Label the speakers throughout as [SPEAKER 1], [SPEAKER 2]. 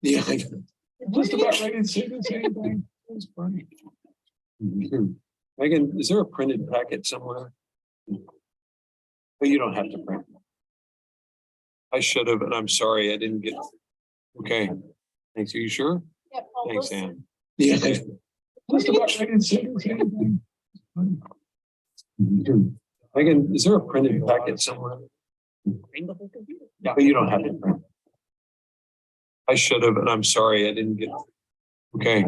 [SPEAKER 1] Yeah, I know. I'm just about ready to say the same thing. That's funny. Megan, is there a printed packet somewhere? But you don't have to print. I should have, and I'm sorry, I didn't get. Okay, thanks. Are you sure?
[SPEAKER 2] Yeah, Paul
[SPEAKER 1] Thanks,
[SPEAKER 2] Wilson.
[SPEAKER 1] Ann. Yeah. I know. Just about ready to say the same thing. Megan, is there a printed packet somewhere? Yeah, but you don't have to print. I should have, and I'm sorry, I didn't get. Okay.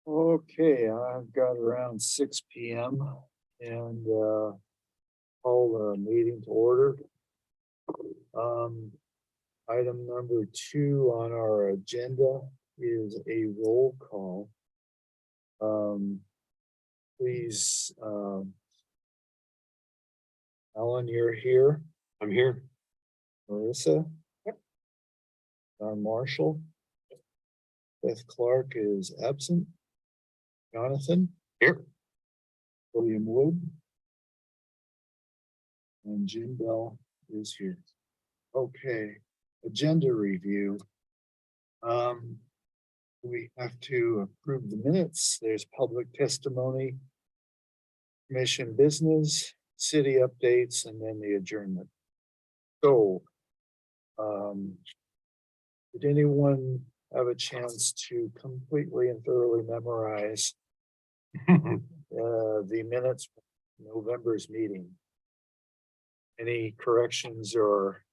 [SPEAKER 1] Okay, I've got around 6 p.m. and call the meeting to order. Item number 2 on our agenda is a roll call. Please, Ellen, you're here.
[SPEAKER 3] I'm here.
[SPEAKER 1] Marissa?
[SPEAKER 2] Yep.
[SPEAKER 1] John Marshall? Beth Clark is absent. Jonathan?
[SPEAKER 3] Here.
[SPEAKER 1] William Wood? And Jim Bell is here. Okay, agenda review. We have to approve the minutes. There's public testimony, commission business, city updates, and then the adjournment. So, did anyone have a chance to completely and thoroughly memorize the minutes from November's meeting? Any corrections or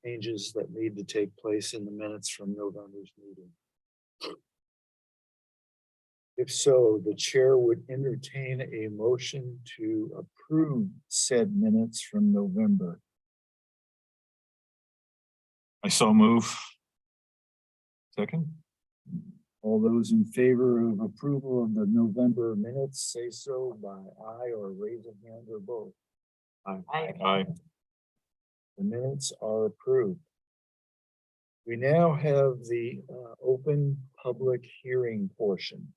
[SPEAKER 1] changes that need to take place in the minutes from November's meeting? If so, the chair would entertain a motion to approve said minutes from November.
[SPEAKER 3] I so move. Second.
[SPEAKER 1] All those in favor of approval of the November minutes, say so by aye or raise a hand or both.
[SPEAKER 3] Aye.
[SPEAKER 1] The minutes are approved. We now have the open public hearing portion.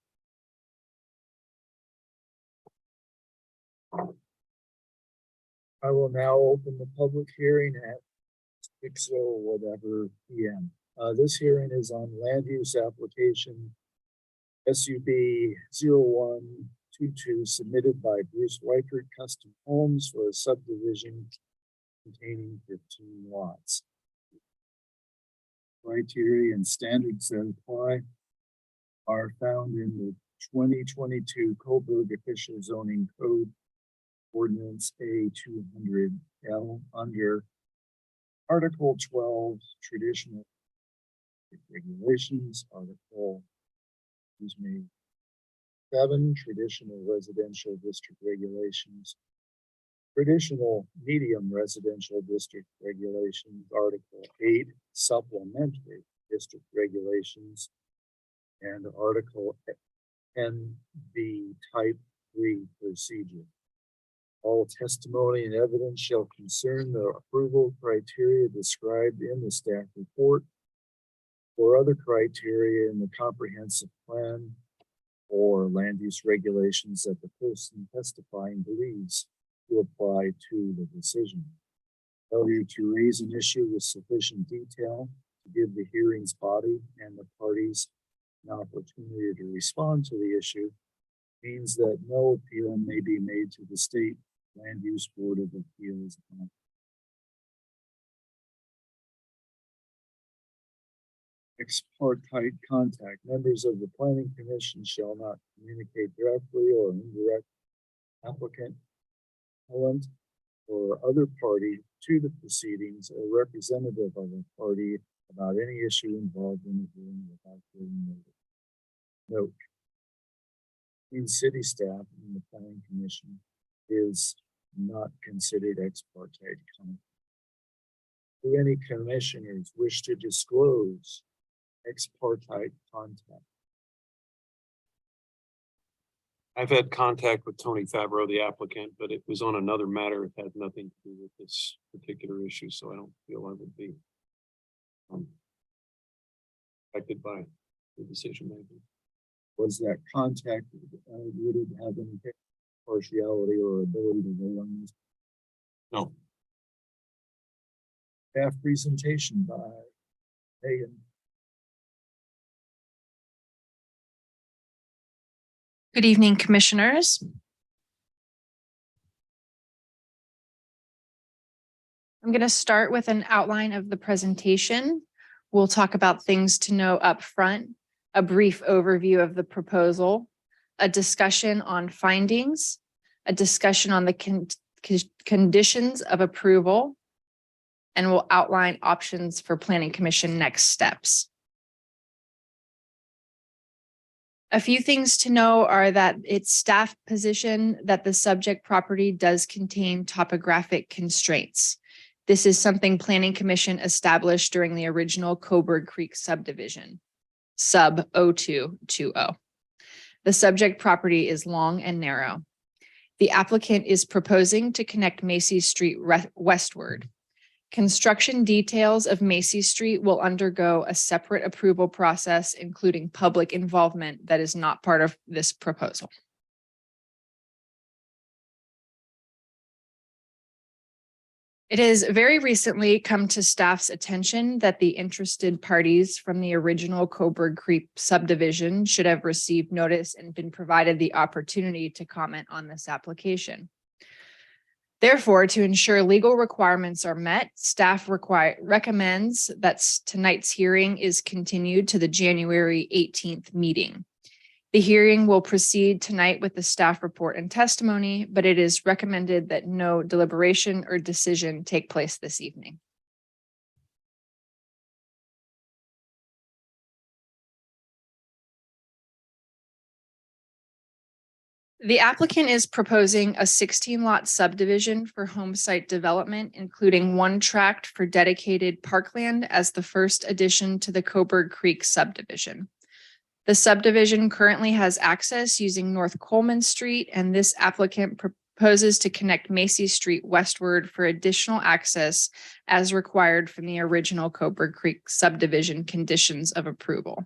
[SPEAKER 1] I will now open the public hearing at 6 whatever PM. This hearing is on land use application SUB 0122 submitted by Bruce Weichert Custom Homes for a subdivision containing 15 lots. Criteria and standards that apply are found in the 2022 Coburg Official Zoning Code Ordinance A200L under Article 12 Traditional Regulations, Article 7 Traditional Residential District Regulations, Traditional Medium Residential District Regulations, Article 8 Supplementary District Regulations, and Article 10 the Type 3 Procedure. All testimony and evidence shall concern the approval criteria described in the staff report or other criteria in the comprehensive plan or land use regulations that the person testifying believes to apply to the decision. Failure to raise an issue with sufficient detail to give the hearing's body and the parties an opportunity to respond to the issue means that no appeal may be made to the State Land Use Board of Appeals. Ex parte contact. Members of the Planning Commission shall not communicate directly or indirect applicant, appellant, or other party to the proceedings or representative of a party about any issue involved in the hearing without giving notice. Note: in city staff and the Planning Commission is not considered ex parte contact. Do any commissioners wish to disclose ex parte contact?
[SPEAKER 2] I've had contact with Tony Favreau, the applicant, but it was on another matter. It had nothing to do with this particular issue, so I don't feel I would be affected by the decision making.
[SPEAKER 1] Was that contact, would it have any partiality or ability to vote on this?
[SPEAKER 2] No.
[SPEAKER 1] Staff presentation by Hagan.
[SPEAKER 4] Good evening, commissioners. I'm going to start with an outline of the presentation. We'll talk about things to know up front, a brief overview of the proposal, a discussion on findings, a discussion on the conditions of approval, and we'll outline options for Planning Commission next steps. A few things to know are that it's staff position that the subject property does contain topographic constraints. This is something Planning Commission established during the original Coburg Creek subdivision, sub 0220. The subject property is long and narrow. The applicant is proposing to connect Macy Street westward. Construction details of Macy Street will undergo a separate approval process, including public involvement that is not part of this proposal. It has very recently come to staff's attention that the interested parties from the original Coburg Creek subdivision should have received notice and been provided the opportunity to comment on this application. Therefore, to ensure legal requirements are met, staff recommends that tonight's hearing is continued to the January 18th meeting. The hearing will proceed tonight with the staff report and testimony, but it is recommended that no deliberation or decision take place this evening. The applicant is proposing a 16-lot subdivision for home site development, including one tract for dedicated parkland as the first addition to the Coburg Creek subdivision. The subdivision currently has access using North Coleman Street, and this applicant proposes to connect Macy Street westward for additional access as required from the original Coburg Creek subdivision conditions of approval.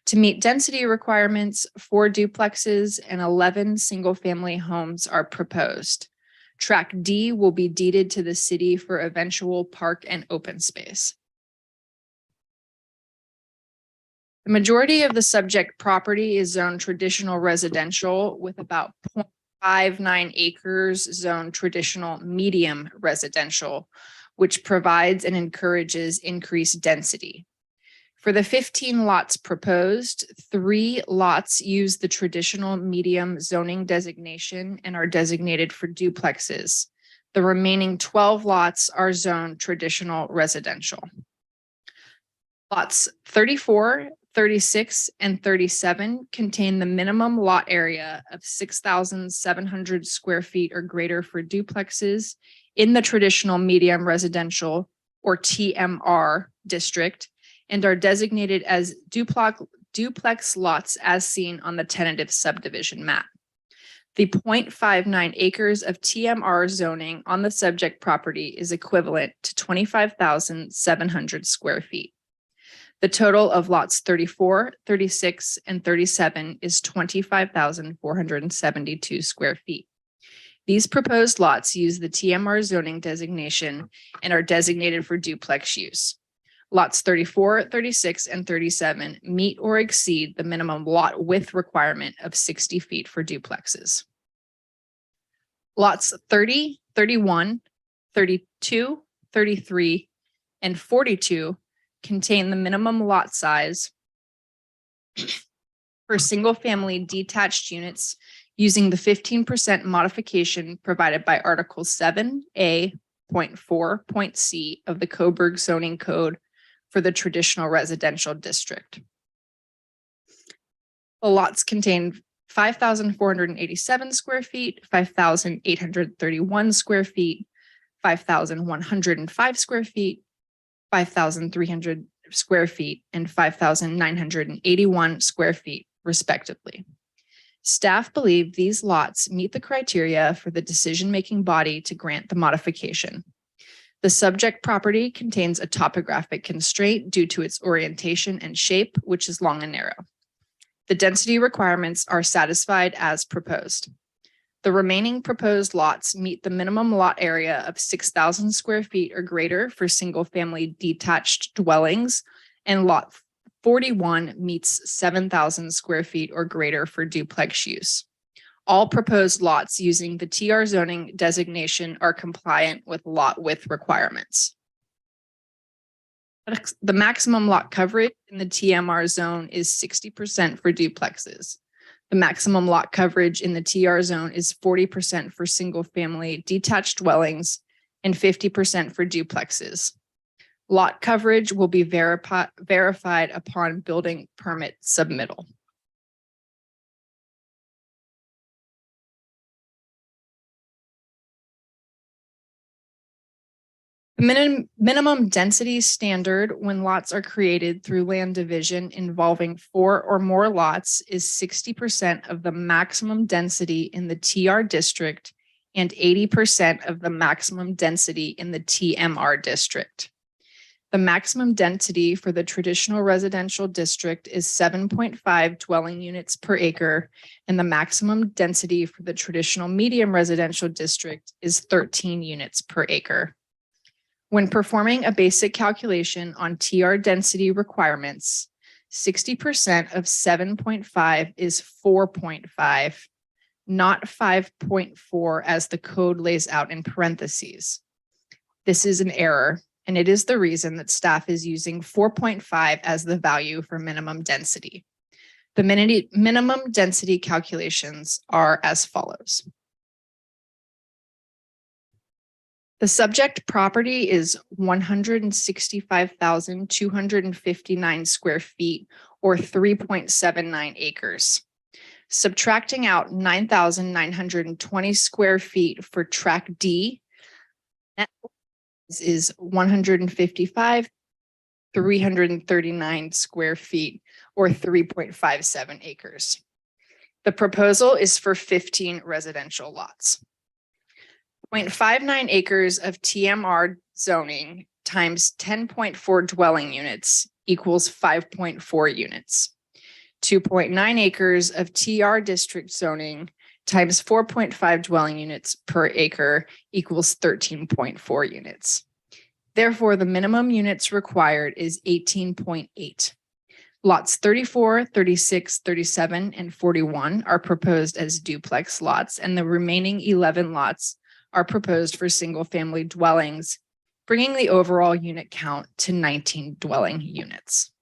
[SPEAKER 4] To meet density requirements, 4 duplexes and 11 single-family homes are proposed. Tract D will be deeded to the city for eventual park and open space. The majority of the subject property is zoned traditional residential, with about 0.59 acres zoned traditional medium residential, which provides and encourages increased density. For the 15 lots proposed, 3 lots use the traditional medium zoning designation and are designated for duplexes. The remaining 12 lots are zoned traditional residential. Lots 34, 36, and 37 contain the minimum lot area of 6,700 square feet or greater for duplexes in the traditional medium residential or TMR district, and are designated as duplex lots as seen on the tentative subdivision map. The 0.59 acres of TMR zoning on the subject property is equivalent to 25,700 square feet. The total of lots 34, 36, and 37 is 25,472 square feet. These proposed lots use the TMR zoning designation and are designated for duplex use. Lots 34, 36, and 37 meet or exceed the minimum lot width requirement of 60 feet for duplexes. Lots 30, 31, 32, 33, and 42 contain the minimum lot size for single-family detached units using the 15% modification provided by Article 7A.4.c of the Coburg zoning code for the traditional residential district. The lots contain 5,487 square feet, 5,831 square feet, 5,105 square feet, 5,300 square feet, and 5,981 square feet, respectively. Staff believe these lots meet the criteria for the decision-making body to grant the modification. The subject property contains a topographic constraint due to its orientation and shape, which is long and narrow. The density requirements are satisfied as proposed. The remaining proposed lots meet the minimum lot area of 6,000 square feet or greater for single-family detached dwellings, and lot 41 meets 7,000 square feet or greater for duplex use. All proposed lots using the TR zoning designation are compliant with lot width requirements. The maximum lot coverage in the TMR zone is 60% for duplexes. The maximum lot coverage in the TR zone is 40% for single-family detached dwellings and 50% for duplexes. Lot coverage will be verified upon building permit submittal. Minimum density standard when lots are created through land division involving 4 or more lots is 60% of the maximum density in the TR district and 80% of the maximum density in the TMR district. The maximum density for the traditional residential district is 7.5 dwelling units per acre, and the maximum density for the traditional medium residential district is 13 units per acre. When performing a basic calculation on TR density requirements, 60% of 7.5 is 4.5, not 5.4 as the code lays out in parentheses. This is an error, and it is the reason that staff is using 4.5 as the value for minimum density. The minimum density calculations are as follows. The subject property is 165,259 square feet or 3.79 acres. Subtracting out 9,920 square feet for tract D, that is 155,339 square feet or 3.57 acres. The proposal is for 15 residential lots. 0.59 acres of TMR zoning times 10.4 dwelling units equals 5.4 units. 2.9 acres of TR district zoning times 4.5 dwelling units per acre equals 13.4 units. Therefore, the minimum units required is 18.8. Lots 34, 36, 37, and 41 are proposed as duplex lots, and the remaining 11 lots are proposed for single-family dwellings, bringing the overall unit count to 19 dwelling units.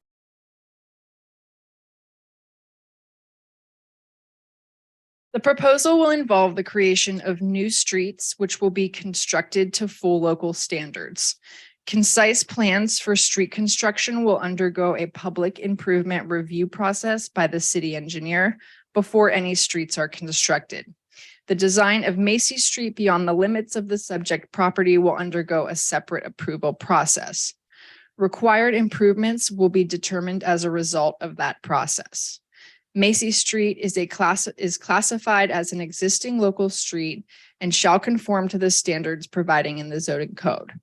[SPEAKER 4] The proposal will involve the creation of new streets, which will be constructed to full local standards. Concise plans for street construction will undergo a public improvement review process by the city engineer before any streets are constructed. The design of Macy Street beyond the limits of the subject property will undergo a separate approval process. Required improvements will be determined as a result of that process. Macy Street is classified as an existing local street and shall conform to the standards providing in the zoning code.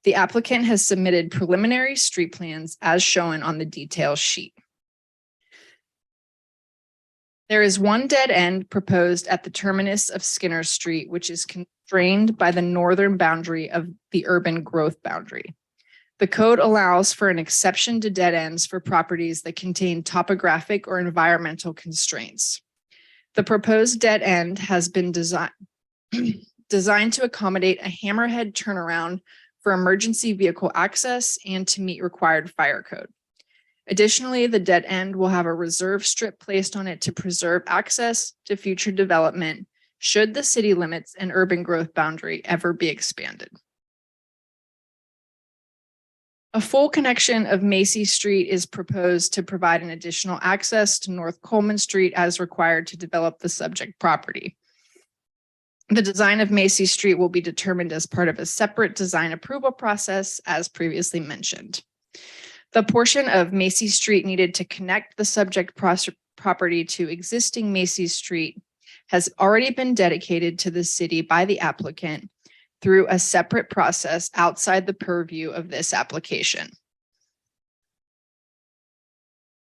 [SPEAKER 4] The applicant has submitted preliminary street plans as shown on the detail sheet. There is one dead end proposed at the terminus of Skinner Street, which is constrained by the northern boundary of the urban growth boundary. The code allows for an exception to dead ends for properties that contain topographic or environmental constraints. The proposed dead end has been designed to accommodate a hammerhead turnaround for emergency vehicle access and to meet required fire code. Additionally, the dead end will have a reserve strip placed on it to preserve access to future development should the city limits and urban growth boundary ever be expanded. A full connection of Macy Street is proposed to provide an additional access to North Coleman Street as required to develop the subject property. The design of Macy Street will be determined as part of a separate design approval process, as previously mentioned. The portion of Macy Street needed to connect the subject property to existing Macy Street has already been dedicated to the city by the applicant through a separate process outside the purview of this application.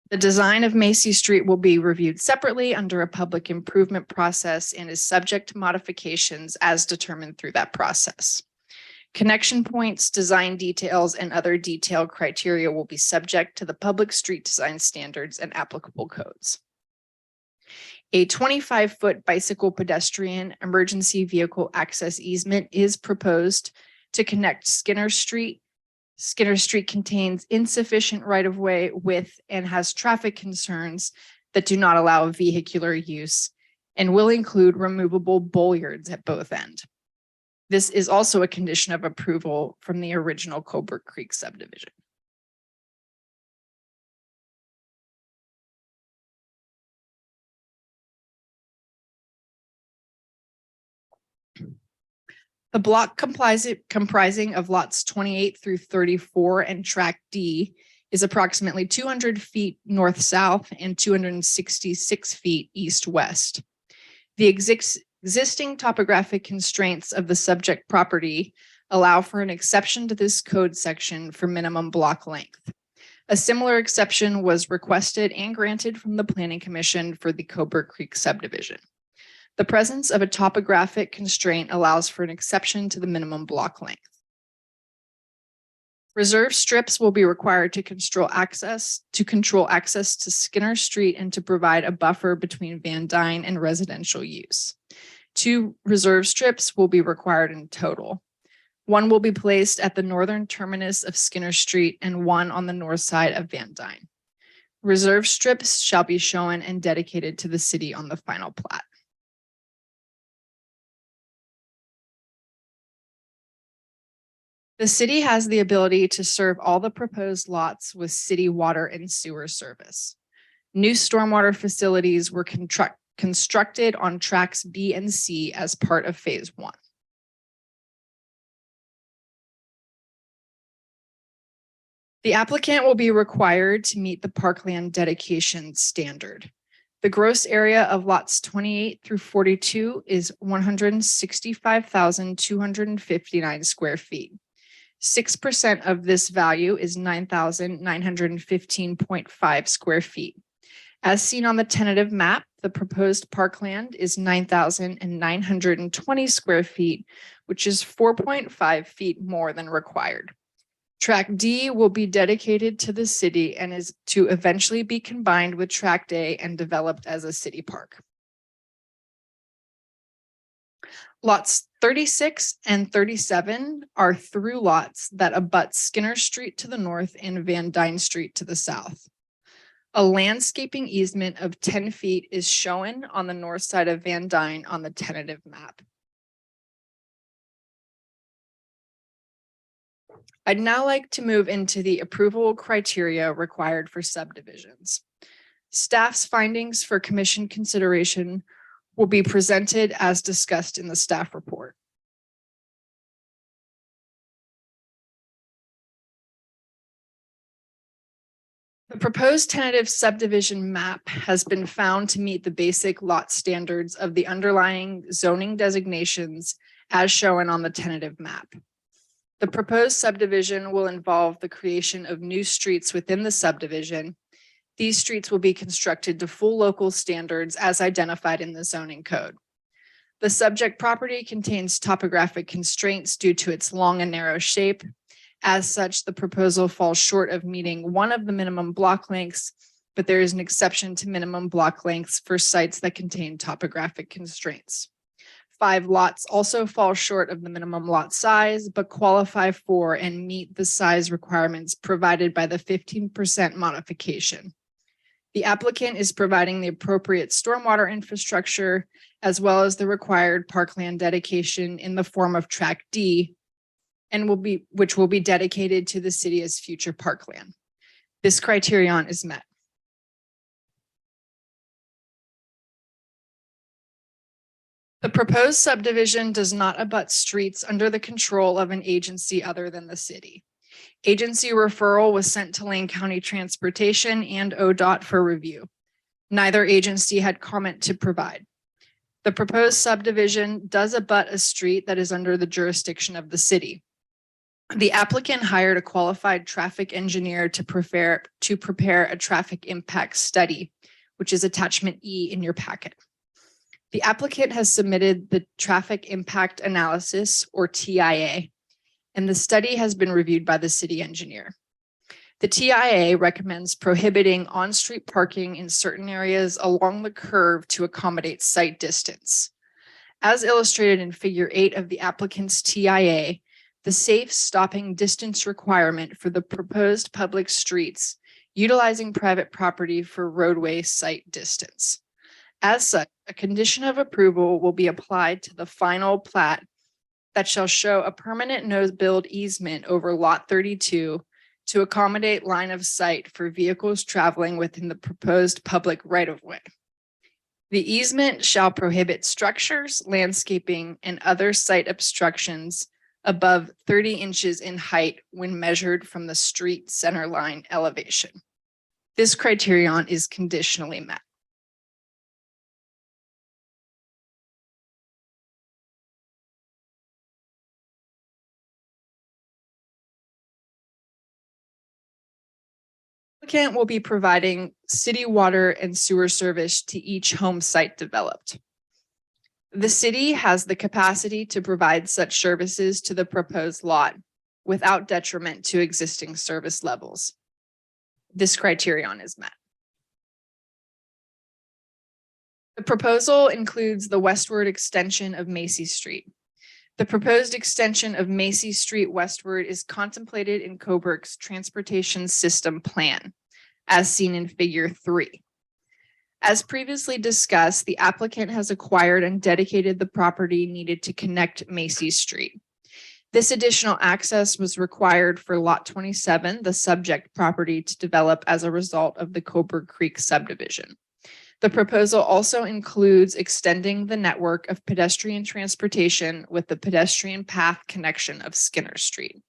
[SPEAKER 4] The design of Macy Street will be reviewed separately under a public improvement process and is subject to modifications as determined through that process. Connection points, design details, and other detailed criteria will be subject to the public street design standards and applicable codes. A 25-foot bicycle pedestrian emergency vehicle access easement is proposed to connect Skinner Street. Skinner Street contains insufficient right-of-way width and has traffic concerns that do not allow vehicular use and will include removable bollards at both ends. This is also a condition of approval from the original Coburg Creek subdivision. The block comprising of lots 28 through 34 and tract D is approximately 200 feet north-south and 266 feet east-west. The existing topographic constraints of the subject property allow for an exception to this code section for minimum block length. A similar exception was requested and granted from the Planning Commission for the Coburg Creek subdivision. The presence of a topographic constraint allows for an exception to the minimum block length. Reserve strips will be required to control access to Skinner Street and to provide a buffer between Van Dyne and residential use. 2 reserve strips will be required in total. 1 will be placed at the northern terminus of Skinner Street and 1 on the north side of Van Dyne. Reserve strips shall be shown and dedicated to the city on the final plat. The city has the ability to serve all the proposed lots with city water and sewer service. New stormwater facilities were constructed on tracks B and C as part of phase 1. The applicant will be required to meet the parkland dedication standard. The gross area of lots 28 through 42 is 165,259 square feet. 6% of this value is 9,915.5 square feet. As seen on the tentative map, the proposed parkland is 9,920 square feet, which is 4.5 feet more than required. Tract D will be dedicated to the city and is to eventually be combined with Tract A and developed as a city park. Lots 36 and 37 are through lots that abut Skinner Street to the north and Van Dyne Street to the south. A landscaping easement of 10 feet is shown on the north side of Van Dyne on the tentative map. I'd now like to move into the approval criteria required for subdivisions. Staff's findings for commission consideration will be presented as discussed in the staff report. The proposed tentative subdivision map has been found to meet the basic lot standards of the underlying zoning designations as shown on the tentative map. The proposed subdivision will involve the creation of new streets within the subdivision. These streets will be constructed to full local standards as identified in the zoning code. The subject property contains topographic constraints due to its long and narrow shape. As such, the proposal falls short of meeting one of the minimum block lengths, but there is an exception to minimum block lengths for sites that contain topographic constraints. 5 lots also fall short of the minimum lot size, but qualify for and meet the size requirements provided by the 15% modification. The applicant is providing the appropriate stormwater infrastructure as well as the required parkland dedication in the form of Tract D, and which will be dedicated to the city as future parkland. This criterion is met. The proposed subdivision does not abut streets under the control of an agency other than the city. Agency referral was sent to Lane County Transportation and ODOT for review. Neither agency had comment to provide. The proposed subdivision does abut a street that is under the jurisdiction of the city. The applicant hired a qualified traffic engineer to prepare a traffic impact study, which is attachment E in your packet. The applicant has submitted the traffic impact analysis, or TIA, and the study has been reviewed by the city engineer. The TIA recommends prohibiting on-street parking in certain areas along the curve to accommodate site distance. As illustrated in Figure 8 of the applicant's TIA, the safe stopping distance requirement for the proposed public streets utilizing private property for roadway site distance. As such, a condition of approval will be applied to the final plat that shall show a permanent no-build easement over Lot 32 to accommodate line of sight for vehicles traveling within the proposed public right-of-way. The easement shall prohibit structures, landscaping, and other site obstructions above 30 inches in height when measured from the street center line elevation. This criterion is conditionally met. Applicant will be providing city water and sewer service to each home site developed. The city has the capacity to provide such services to the proposed lot without detriment to existing service levels. This criterion is met. The proposal includes the westward extension of Macy Street. The proposed extension of Macy Street westward is contemplated in Coburg's transportation system plan, as seen in Figure 3. As previously discussed, the applicant has acquired and dedicated the property needed to connect Macy Street. This additional access was required for Lot 27, the subject property to develop as a result of the Coburg Creek subdivision. The proposal also includes extending the network of pedestrian transportation with the pedestrian path connection of Skinner Street.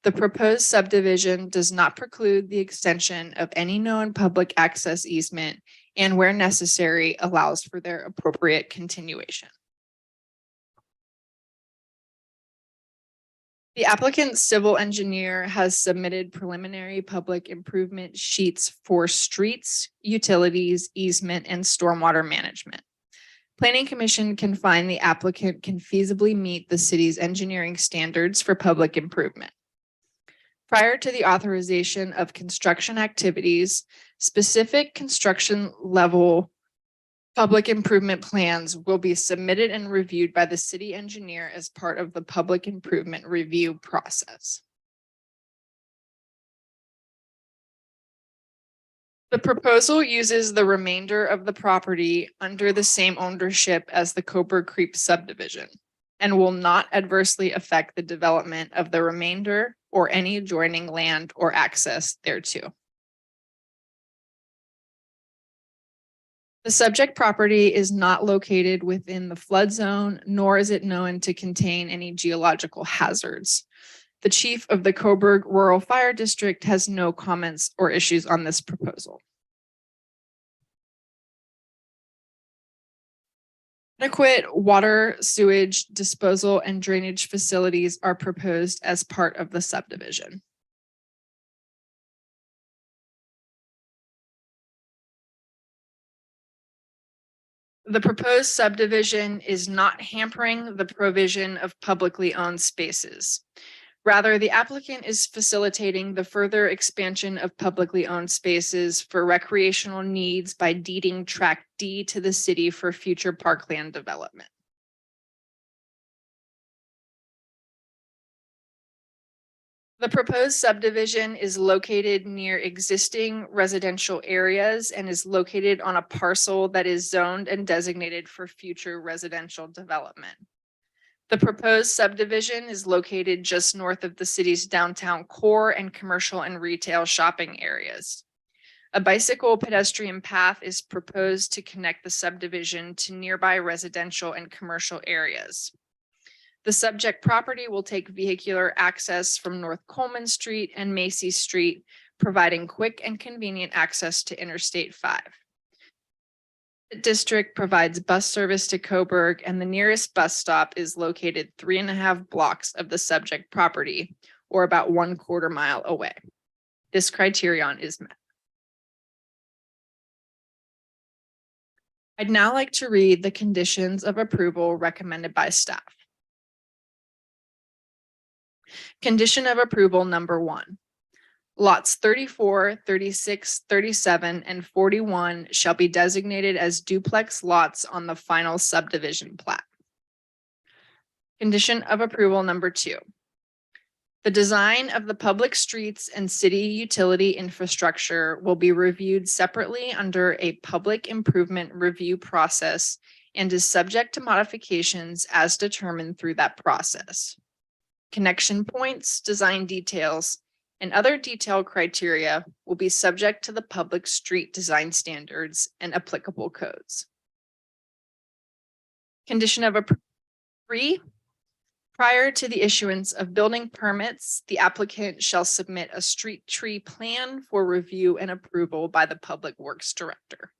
[SPEAKER 4] The proposed subdivision does not preclude the extension of any known public access easement and, where necessary, allows for their appropriate continuation. The applicant's civil engineer has submitted preliminary public improvement sheets for streets, utilities, easement, and stormwater management. Planning Commission can find the applicant can feasibly meet the city's engineering standards for public improvement. Prior to the authorization of construction activities, specific construction level public improvement plans will be submitted and reviewed by the city engineer as part of the public improvement review process. The proposal uses the remainder of the property under the same ownership as the Coburg Creek subdivision and will not adversely affect the development of the remainder or any adjoining land or access thereto. The subject property is not located within the flood zone, nor is it known to contain any geological hazards. The chief of the Coburg Rural Fire District has no comments or issues on this proposal. Adequate water, sewage, disposal, and drainage facilities are proposed as part of the subdivision. The proposed subdivision is not hampering the provision of publicly owned spaces. Rather, the applicant is facilitating the further expansion of publicly owned spaces for recreational needs by deeding Tract D to the city for future parkland development. The proposed subdivision is located near existing residential areas and is located on a parcel that is zoned and designated for future residential development. The proposed subdivision is located just north of the city's downtown core and commercial and retail shopping areas. A bicycle pedestrian path is proposed to connect the subdivision to nearby residential and commercial areas. The subject property will take vehicular access from North Coleman Street and Macy Street, providing quick and convenient access to Interstate 5. The district provides bus service to Coburg, and the nearest bus stop is located 3.5 blocks of the subject property, or about 1/4 mile away. This criterion is met. I'd now like to read the conditions of approval recommended by staff. Condition of approval number 1. Lots 34, 36, 37, and 41 shall be designated as duplex lots on the final subdivision plat. Condition of approval number 2. The design of the public streets and city utility infrastructure will be reviewed separately under a public improvement review process and is subject to modifications as determined through that process. Connection points, design details, and other detailed criteria will be subject to the public street design standards and applicable codes. Condition of approval 3. Prior to the issuance of building permits, the applicant shall submit a street tree plan for review and approval by the Public Works Director.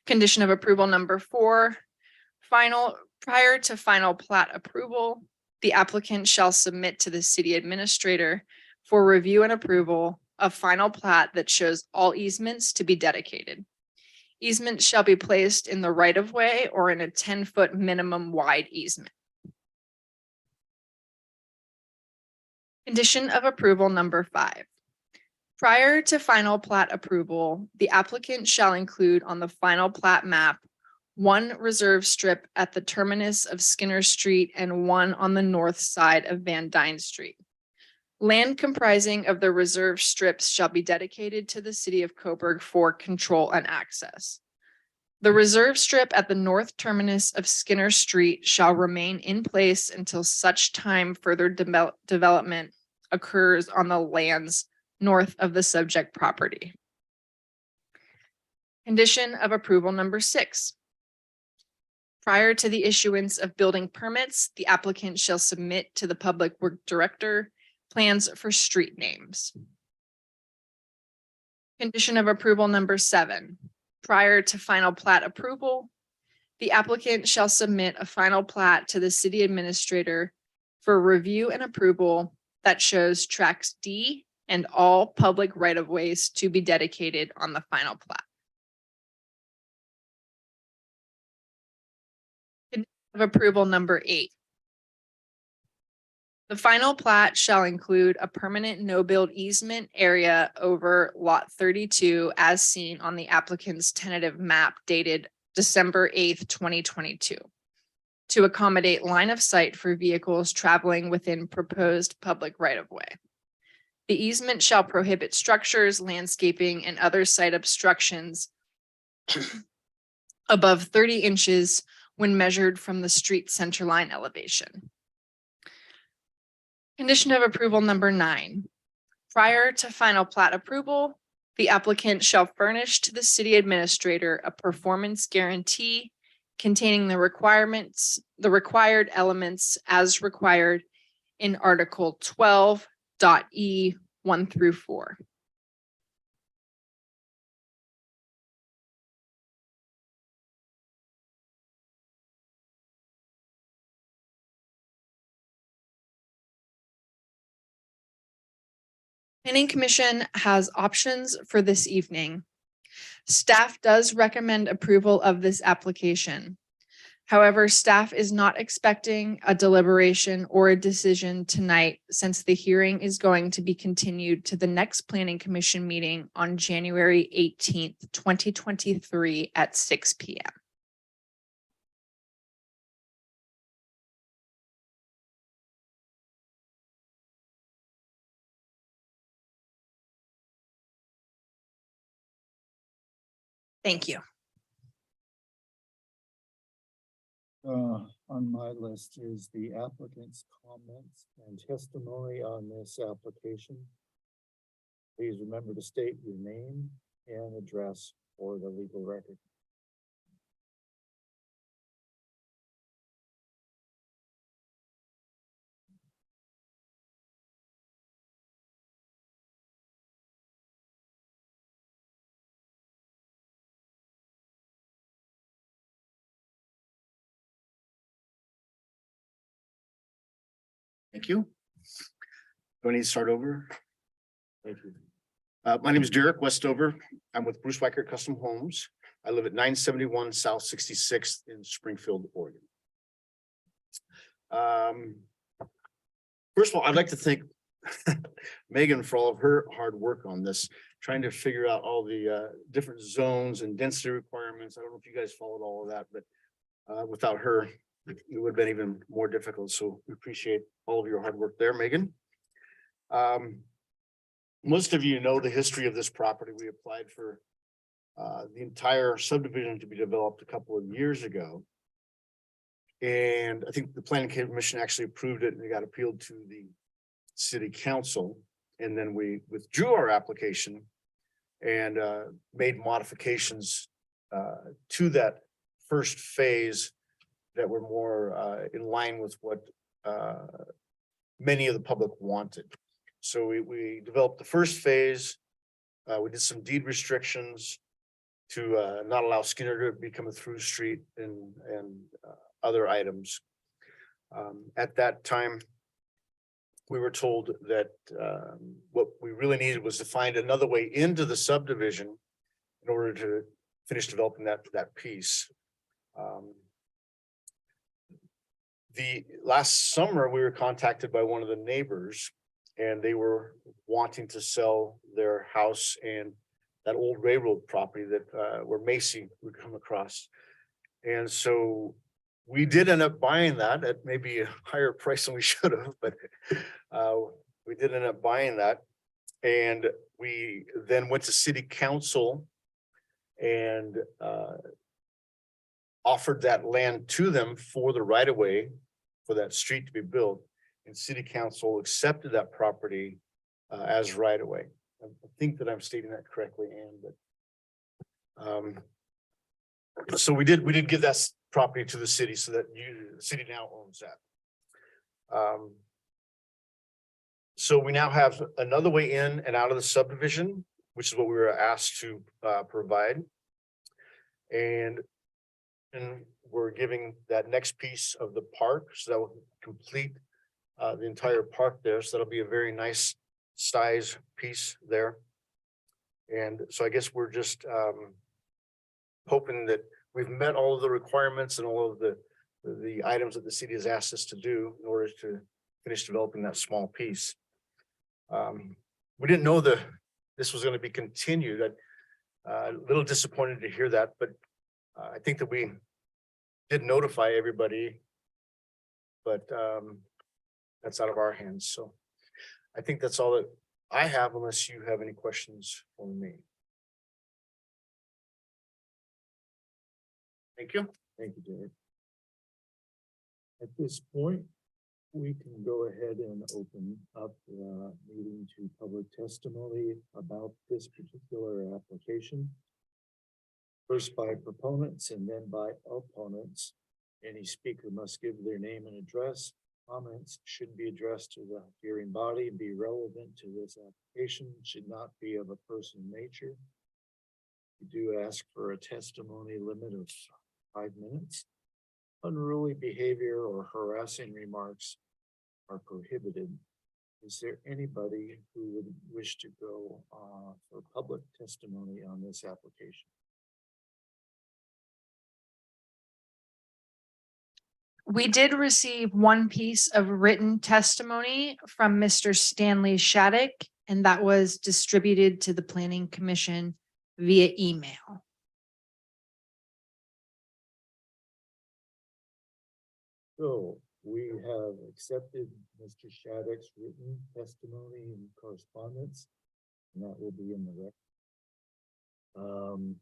[SPEAKER 4] Condition of approval number 4. Prior to final plat approval, the applicant shall submit to the city administrator for review and approval a final plat that shows all easements to be dedicated. Easements shall be placed in the right-of-way or in a 10-foot minimum wide easement. Condition of approval number 5. Prior to final plat approval, the applicant shall include on the final plat map 1 reserve strip at the terminus of Skinner Street and 1 on the north side of Van Dyne Street. Land comprising of the reserve strips shall be dedicated to the city of Coburg for control and access. The reserve strip at the north terminus of Skinner Street shall remain in place until such time further development occurs on the lands north of the subject property. Condition of approval number 6. Prior to the issuance of building permits, the applicant shall submit to the Public Works Director plans for street names. Condition of approval number 7. Prior to final plat approval, the applicant shall submit a final plat to the city administrator for review and approval that shows tracts D and all public right-of-ways to be dedicated on the final plat. Of approval number 8. The final plat shall include a permanent no-build easement area over lot 32 as seen on the applicant's tentative map dated December 8th, 2022, to accommodate line of sight for vehicles traveling within proposed public right-of-way. The easement shall prohibit structures, landscaping, and other site obstructions above 30 inches when measured from the street centerline elevation. Condition of approval number 9. Prior to final plat approval, the applicant shall furnish to the city administrator a performance guarantee containing the required elements as required in Article 12.E 1 through 4. Planning Commission has options for this evening. Staff does recommend approval of this application. However, staff is not expecting a deliberation or a decision tonight since the hearing is going to be continued to the next planning commission meeting on January 18th, 2023 at 6 p.m. Thank you.
[SPEAKER 1] On my list is the applicant's comments and testimony on this application. Please remember to state your name and address for the legal record.
[SPEAKER 5] Thank you. Do I need to start over?
[SPEAKER 1] Thank you.
[SPEAKER 5] My name is Derek Westover. I'm with Bruce Weicker Custom Homes. I live at 971 South 66th in Springfield, Oregon. First of all, I'd like to thank Megan for all of her hard work on this, trying to figure out all the different zones and density requirements. I don't know if you guys followed all of that, but without her, it would have been even more difficult. So we appreciate all of your hard work there, Megan. Most of you know the history of this property. We applied for the entire subdivision to be developed a couple of years ago. And I think the planning commission actually approved it and it got appealed to the city council. And then we withdrew our application and made modifications to that first phase that were more in line with what many of the public wanted. So we developed the first phase. We did some deed restrictions to not allow Skinner to become a through street and other items. At that time, we were told that what we really needed was to find another way into the subdivision in order to finish developing that piece. The last summer, we were contacted by one of the neighbors and they were wanting to sell their house and that old railroad property that where Macy would come across. And so we did end up buying that at maybe a higher price than we should have, but we did end up buying that. And we then went to city council and offered that land to them for the right of way for that street to be built. And city council accepted that property as right of way. I think that I'm stating that correctly, Ann, but so we did give that property to the city so that the city now owns that. So we now have another way in and out of the subdivision, which is what we were asked to provide. And we're giving that next piece of the park, so that will complete the entire park there. So that'll be a very nice size piece there. And so I guess we're just hoping that we've met all of the requirements and all of the items that the city has asked us to do in order to finish developing that small piece. We didn't know this was going to be continued. A little disappointed to hear that, but I think that we did notify everybody, but that's out of our hands. So I think that's all that I have, unless you have any questions for me. Thank you.
[SPEAKER 1] Thank you, Derek. At this point, we can go ahead and open up the meeting to public testimony about this particular application. First by proponents and then by opponents. Any speaker must give their name and address. Comments should be addressed to the hearing body and be relevant to this application, should not be of a personal nature. We do ask for a testimony limit of 5 minutes. Unruly behavior or harassing remarks are prohibited. Is there anybody who would wish to go for public testimony on this application?
[SPEAKER 4] We did receive one piece of written testimony from Mr. Stanley Shattuck, and that was distributed to the Planning Commission via email.
[SPEAKER 1] So we have accepted Mr. Shattuck's written testimony and correspondence, and that will be in the record.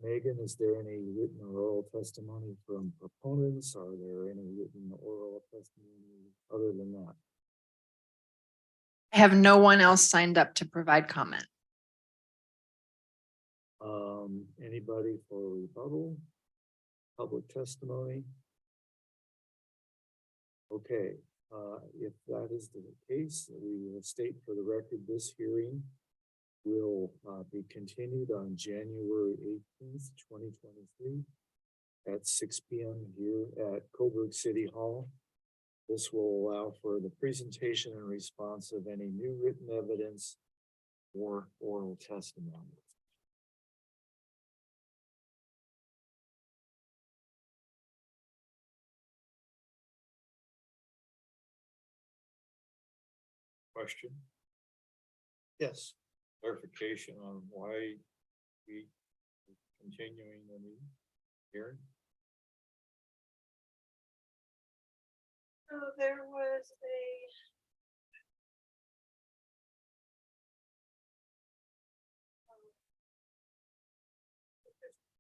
[SPEAKER 1] Megan, is there any written or oral testimony from proponents? Are there any written or oral testimony other than that?
[SPEAKER 4] I have no one else signed up to provide comment.
[SPEAKER 1] Anybody for rebuttal? Public testimony? Okay, if that is the case, we will state for the record this hearing will be continued on January 18th, 2023 at 6 p.m. here at Coburg City Hall. This will allow for the presentation and response of any new written evidence or oral testimony.
[SPEAKER 3] Question,
[SPEAKER 1] Yes.
[SPEAKER 3] clarification on why we continuing the meeting hearing?
[SPEAKER 6] So there was a.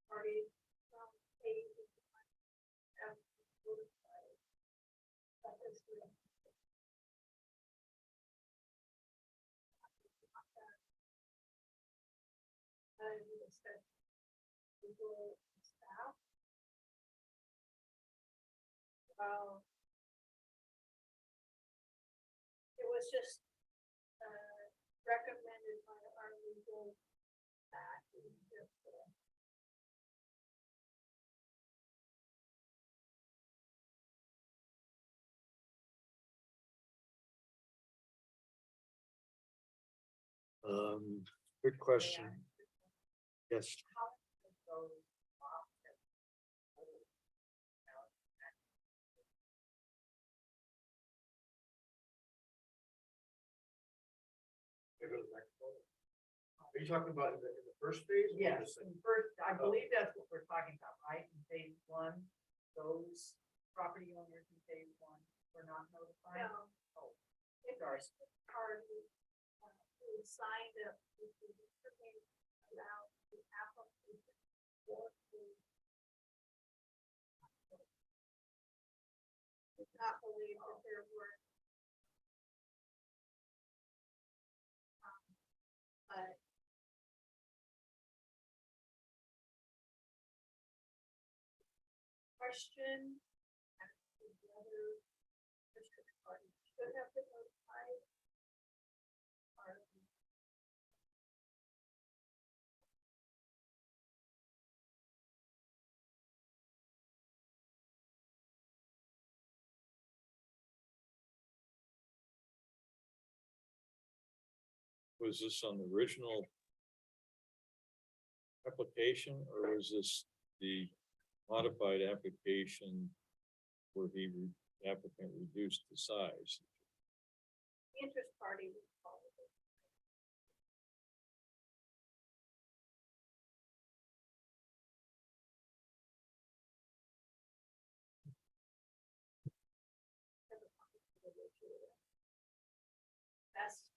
[SPEAKER 6] Party from a. And it said. Legal staff. Well. It was just, recommended by our legal. That we just,
[SPEAKER 1] Good question. Yes.
[SPEAKER 5] Are you talking about in the first phase? or
[SPEAKER 7] Yes,
[SPEAKER 5] the second?
[SPEAKER 7] first, I believe that's what we're talking about, right? In phase one, those property owners in phase one were not notified.
[SPEAKER 6] no,
[SPEAKER 7] Oh,
[SPEAKER 6] it
[SPEAKER 7] sorry.
[SPEAKER 6] was party, who signed up with the information about the application for the. Did not believe that there were. But. Question. As to whether district parties should have been notified. Or.
[SPEAKER 3] Was this on the original application or was this the modified application where the applicant reduced the size?
[SPEAKER 6] The interest party was called. That's.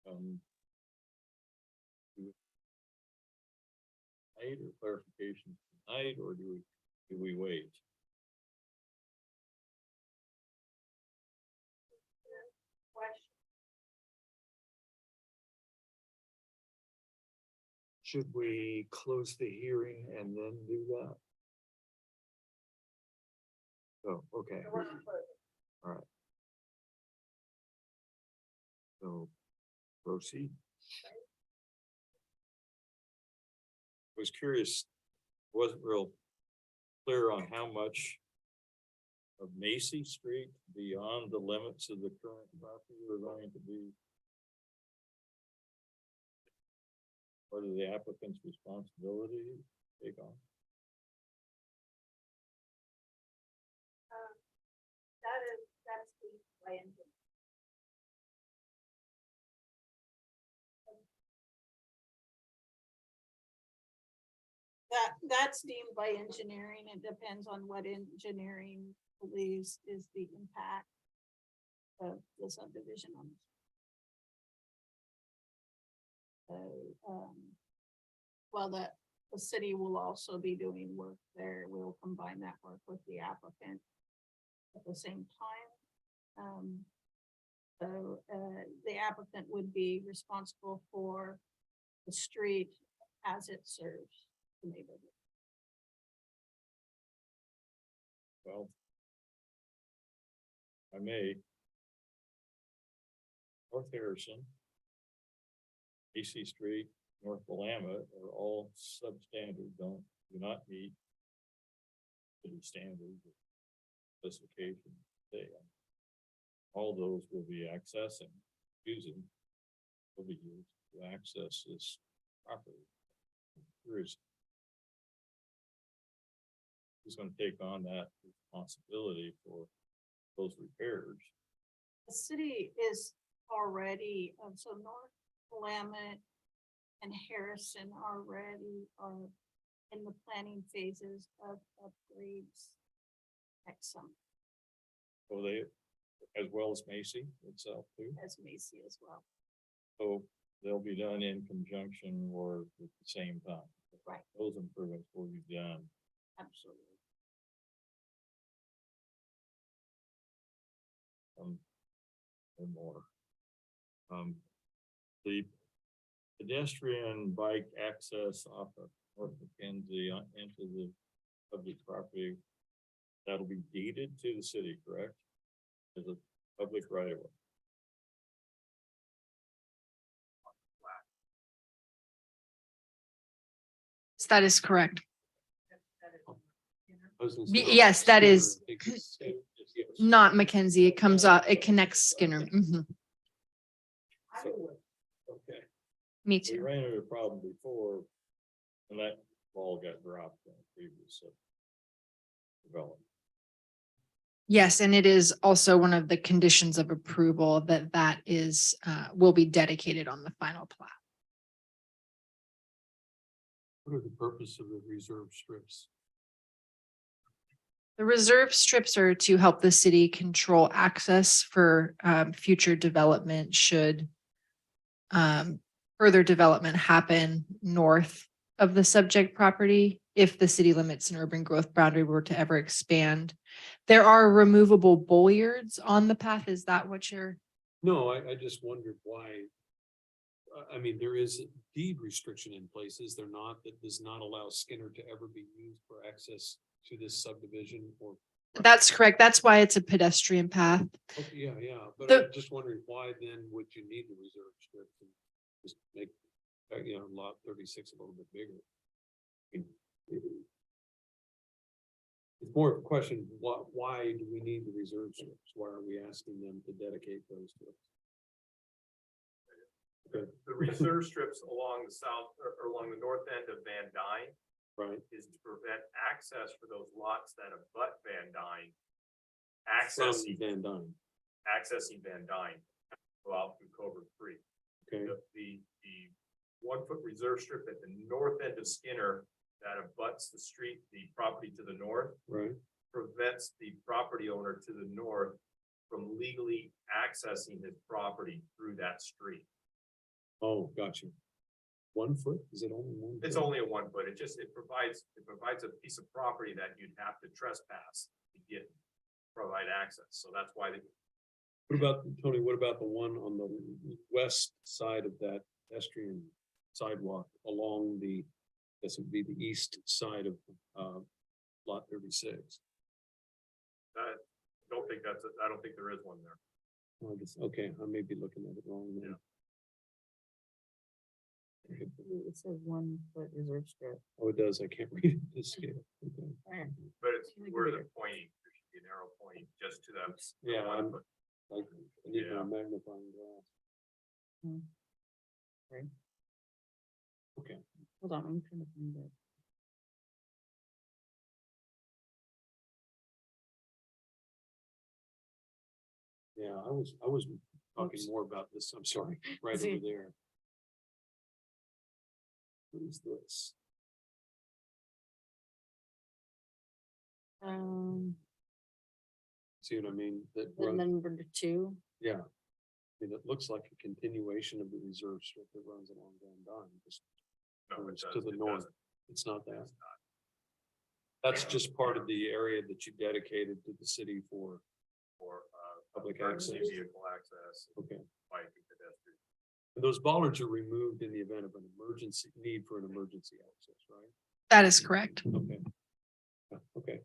[SPEAKER 3] Um, Tonight or clarification tonight, or do we wait?
[SPEAKER 6] Question.
[SPEAKER 1] Should we close the hearing and then do that? Oh, okay. All right. So proceed.
[SPEAKER 3] Was curious, wasn't real clear on how much of Macy Street beyond the limits of the current property we're going to be part of the applicant's responsibility to take on?
[SPEAKER 6] That's the by engineering. That's deemed by engineering. It depends on what engineering believes is the impact of the subdivision on. So, well, the city will also be doing work there. We'll combine that work with the applicant at the same time. So, the applicant would be responsible for the street as it serves the neighborhood.
[SPEAKER 3] Well, I may. North Harrison, AC Street, North Willamette are all substandard, do not meet city standards, specifications. All those will be will be used to access this property. Who's gonna take on that responsibility for those repairs?
[SPEAKER 6] The city is already, so North Willamette and Harrison already are in the planning phases of upgrades next summer,
[SPEAKER 3] So they, as well as Macy itself too,
[SPEAKER 6] as Macy as well.
[SPEAKER 3] so they'll be done in conjunction or at the same time.
[SPEAKER 6] Right.
[SPEAKER 3] Those improvements will be done.
[SPEAKER 6] Absolutely.
[SPEAKER 3] Or more. The pedestrian bike access off of North Mackenzie into the public property, that'll be deeded to the city, correct? As a public right of way.
[SPEAKER 4] That is correct.
[SPEAKER 2] I was gonna say,
[SPEAKER 4] Yes, that is
[SPEAKER 2] I think it's- yes.
[SPEAKER 4] not Mackenzie. It comes up, it connects Skinner. Mhm.
[SPEAKER 3] Okay.
[SPEAKER 4] Me
[SPEAKER 3] We
[SPEAKER 4] too.
[SPEAKER 3] ran into a problem before, and that ball got dropped in the previous development.
[SPEAKER 4] Yes, and it is also one of the conditions of approval that is, will be dedicated on the final plat.
[SPEAKER 2] What are the purpose of the reserve strips?
[SPEAKER 4] The reserve strips are to help the city control access for future development should further development happen north of the subject property. If the city limits and urban growth boundary were to ever expand, there are removable bollards on the path. Is that what you're?
[SPEAKER 2] No, I just wondered why. I mean, there is a deed restriction in places. They're not, that does not allow Skinner to ever be used for access to this subdivision or.
[SPEAKER 4] That's correct. That's why it's a pedestrian path.
[SPEAKER 2] Okay, yeah, but
[SPEAKER 4] The-
[SPEAKER 2] I'm just wondering why then would you need the reserve strip and just make, lot 36 a little bit bigger? I mean, it's more of a question, why do we need the reserve strips? Why are we asking them to dedicate those to us? Okay,
[SPEAKER 8] The reserve strips along the south or along the north end of Van Dyne
[SPEAKER 2] right,
[SPEAKER 8] is to prevent access for those lots that abut Van Dyne.
[SPEAKER 2] from
[SPEAKER 8] Accessing
[SPEAKER 2] Van Dyne,
[SPEAKER 8] Van Dyne, go out through Cobra Creek.
[SPEAKER 2] okay,
[SPEAKER 8] The 1 foot reserve strip at the north end of Skinner that abuts the street, the property to the north,
[SPEAKER 2] right,
[SPEAKER 8] prevents the property owner to the north from legally accessing his property through that street.
[SPEAKER 2] oh, got you. 1 foot, is it only 1?
[SPEAKER 8] It's
[SPEAKER 2] foot?
[SPEAKER 8] only a 1 foot. It provides a piece of property that you'd have to trespass to provide access. So that's why
[SPEAKER 2] What about, Tony, what about the one on the west side of that pedestrian sidewalk along this would be the east side of, lot 36?
[SPEAKER 8] I don't think there is one there.
[SPEAKER 2] Oh, okay, I may be looking at it wrong then. Okay.
[SPEAKER 9] It says 1 foot reserve strip.
[SPEAKER 2] Oh, it does, I can't read it this scale. Okay.
[SPEAKER 8] But it's
[SPEAKER 9] Like
[SPEAKER 8] where
[SPEAKER 9] bigger.
[SPEAKER 8] the pointing, there should be an arrow pointing just to that.
[SPEAKER 2] Yeah,
[SPEAKER 8] one
[SPEAKER 2] I'm
[SPEAKER 8] foot.
[SPEAKER 2] like, I need
[SPEAKER 8] Yeah.
[SPEAKER 2] my magnifying glass. Okay,
[SPEAKER 9] Hold on, I'm trying to find it.
[SPEAKER 2] yeah, I was talking
[SPEAKER 9] Oops.
[SPEAKER 2] more about this, I'm sorry, right
[SPEAKER 9] See.
[SPEAKER 2] over there. What is this? See what I mean? That
[SPEAKER 9] The
[SPEAKER 2] runs,
[SPEAKER 9] number 2.
[SPEAKER 2] yeah. I mean, it looks like a continuation of the reserve strip that runs along Van Dyne, just
[SPEAKER 8] No, it
[SPEAKER 2] goes to
[SPEAKER 8] doesn't-
[SPEAKER 2] the
[SPEAKER 8] it
[SPEAKER 2] north.
[SPEAKER 8] doesn't.
[SPEAKER 2] It's not that.
[SPEAKER 8] It's not.
[SPEAKER 2] That's just part of the area that you dedicated to the city for,
[SPEAKER 8] For,
[SPEAKER 2] Public
[SPEAKER 8] emergency
[SPEAKER 2] access.
[SPEAKER 8] vehicle access,
[SPEAKER 2] okay.
[SPEAKER 8] bike and pedestrian.
[SPEAKER 2] And those bollards are removed in the event of an emergency, need for an emergency access, right?
[SPEAKER 4] That is correct.
[SPEAKER 2] Okay. Yeah, okay.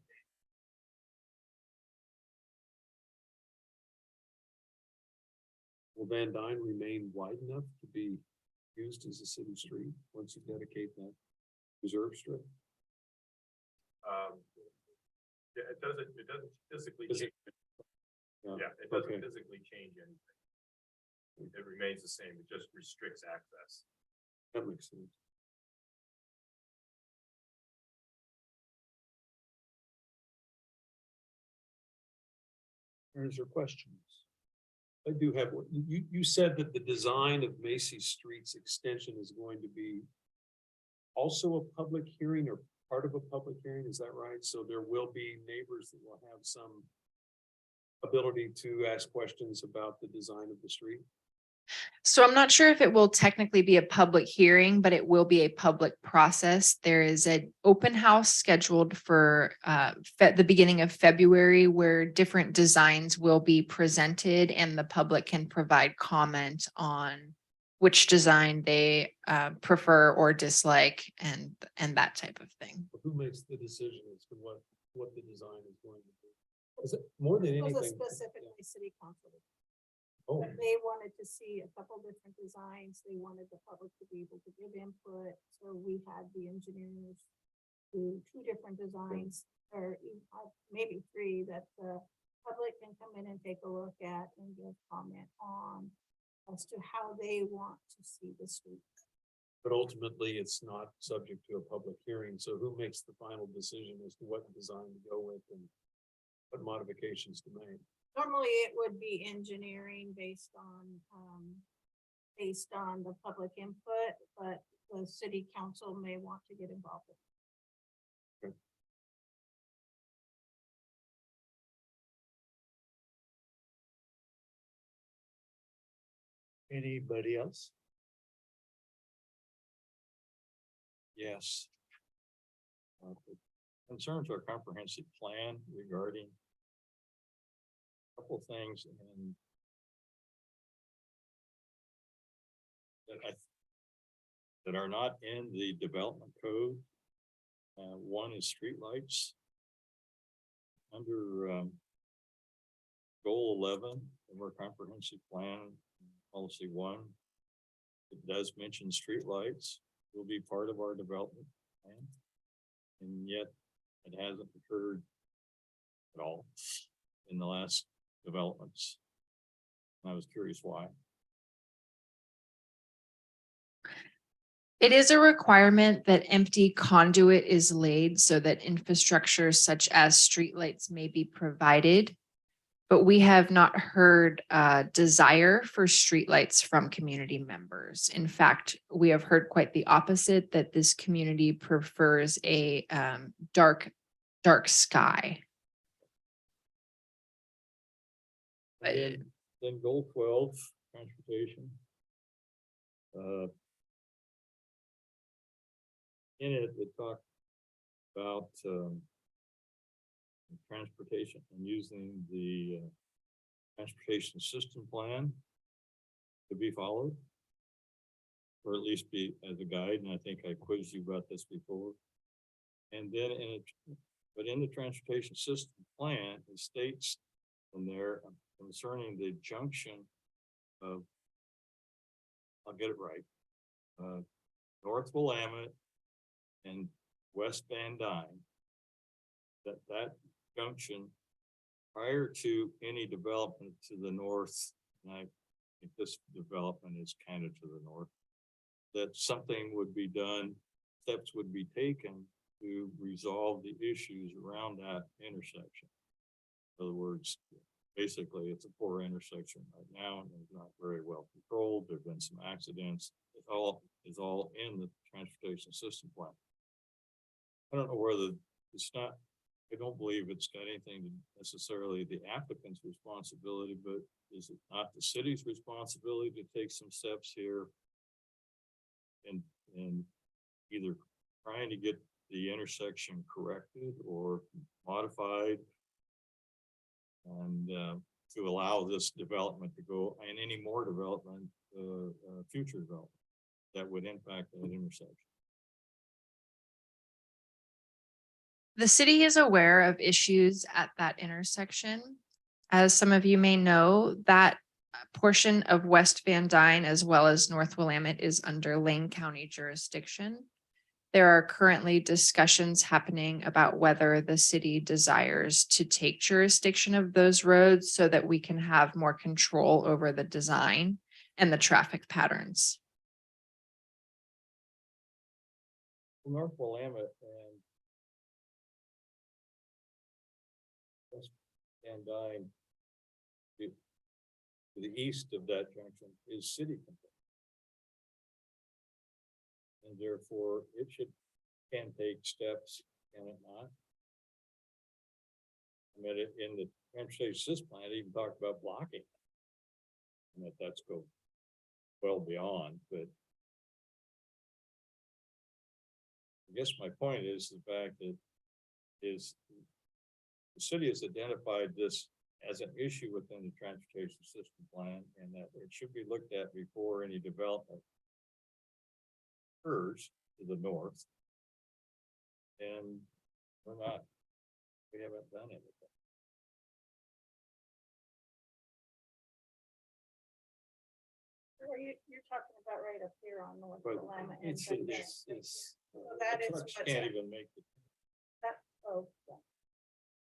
[SPEAKER 2] Will Van Dyne remain wide enough to be used as a city street once you dedicate that reserve strip?
[SPEAKER 8] Yeah, it doesn't physically
[SPEAKER 2] Does
[SPEAKER 8] change.
[SPEAKER 2] it-
[SPEAKER 8] Yeah, it doesn't
[SPEAKER 2] okay.
[SPEAKER 8] physically change anything. It remains the same, it just restricts access.
[SPEAKER 2] That makes sense. Answer questions. I do have, one. You said that the design of Macy's Streets extension is going to be also a public hearing or part of a public hearing, is that right? So there will be neighbors that will have some ability to ask questions about the design of the street?
[SPEAKER 4] So I'm not sure if it will technically be a public hearing, but it will be a public process. There is an open house scheduled for the beginning of February where different designs will be presented and the public can provide comment on which design they prefer or dislike and that type of thing.
[SPEAKER 2] Who makes the decision as to what the design is going to be? Is it more than
[SPEAKER 6] It was
[SPEAKER 2] anything?
[SPEAKER 6] a specifically city council.
[SPEAKER 2] Oh,
[SPEAKER 6] But they wanted to see a couple different designs. They wanted the public to be able to give input. So we had the engineers do 2 different designs or maybe 3 that the public can come in and take a look at and give comment on as to how they want to see the street.
[SPEAKER 2] but ultimately it's not subject to a public hearing. So who makes the final decision as to what design to go with and what modifications to make?
[SPEAKER 6] Normally, it would be engineering based on the public input, but the city council may want to get involved.
[SPEAKER 1] Anybody else?
[SPEAKER 3] Yes. Concerns our comprehensive plan regarding a couple things and that are not in the development code. One is streetlights. Under goal 11 of our comprehensive plan, policy 1, it does mention streetlights will be part of our development plan. And yet it hasn't occurred at all in the last developments. And I was curious why.
[SPEAKER 4] It is a requirement that empty conduit is laid so that infrastructure such as streetlights may be provided. But we have not heard a desire for streetlights from community members. In fact, we have heard quite the opposite, that this community prefers a dark sky.
[SPEAKER 3] And then goal 12, transportation. In it, it talked about transportation and using the transportation system plan to be followed. Or at least be as a guide, and I think I quizzed you about this before. And then in the transportation system plan, it states in there concerning the junction of, I'll get it right, North Willamette and West Van Dyne, that junction prior to any development to the north, and I think this development is kind of to the north, that something would be done, steps would be taken to resolve the issues around that intersection. In other words, basically, it's a poor intersection right now and it's not very well controlled. There've been some accidents. It all is all in the transportation system plan. I don't know whether it's not, I don't believe it's got anything to necessarily the applicant's responsibility, but is it not the city's responsibility to take some steps here? And either trying to get the intersection corrected or modified. And to allow this development to go and any more development, future development that would impact that intersection.
[SPEAKER 4] The city is aware of issues at that intersection. As some of you may know, that portion of West Van Dyne as well as North Willamette is under Lane County jurisdiction. There are currently discussions happening about whether the city desires to take jurisdiction of those roads so that we can have more control over the design and the traffic patterns.
[SPEAKER 3] North Willamette and West Van Dyne, to the east of that junction is city control. And therefore it can take steps, can it not? I mean, in the transportation system plan, it even talked about blocking. And that's go well beyond, but I guess my point is the fact that is the city has identified this as an issue within the transportation system plan and that it should be looked at before any development occurs to the north. And we haven't done anything.
[SPEAKER 6] You're talking about right up here on North
[SPEAKER 3] But
[SPEAKER 6] Willamette. and
[SPEAKER 3] it's,
[SPEAKER 6] Van Dyne.
[SPEAKER 3] it's,
[SPEAKER 6] That is
[SPEAKER 3] trucks
[SPEAKER 6] what's
[SPEAKER 3] can't
[SPEAKER 6] up.
[SPEAKER 3] even make it.
[SPEAKER 6] Oh, yeah.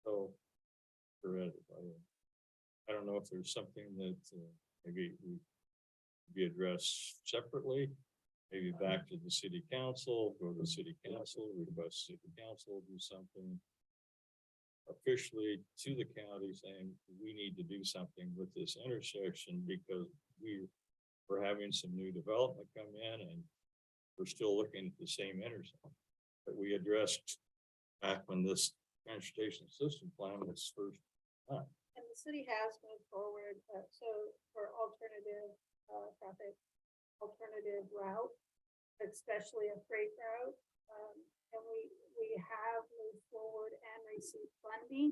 [SPEAKER 3] So, I don't know if there's something that maybe we be addressed separately, maybe back to the city council, go to the city council, request city council, do something officially to the county saying we need to do something with this intersection because we're having some new development come in and we're still looking at the same intersection that we addressed back when this transportation system plan was first done.
[SPEAKER 6] And the city has moved forward, so for alternative, traffic, alternative route, especially a freight route. And we have moved forward and received funding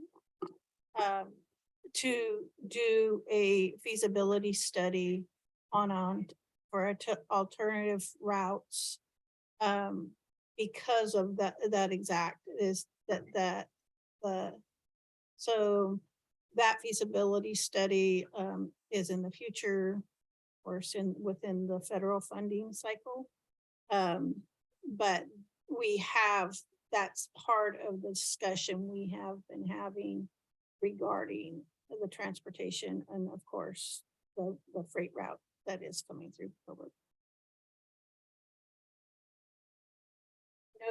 [SPEAKER 6] to do a feasibility study for alternative routes. Because of that exact is so that feasibility study is in the future, of course, within the federal funding cycle. But that's part of the discussion we have been having regarding the transportation and of course, the freight route that is coming through Coburg.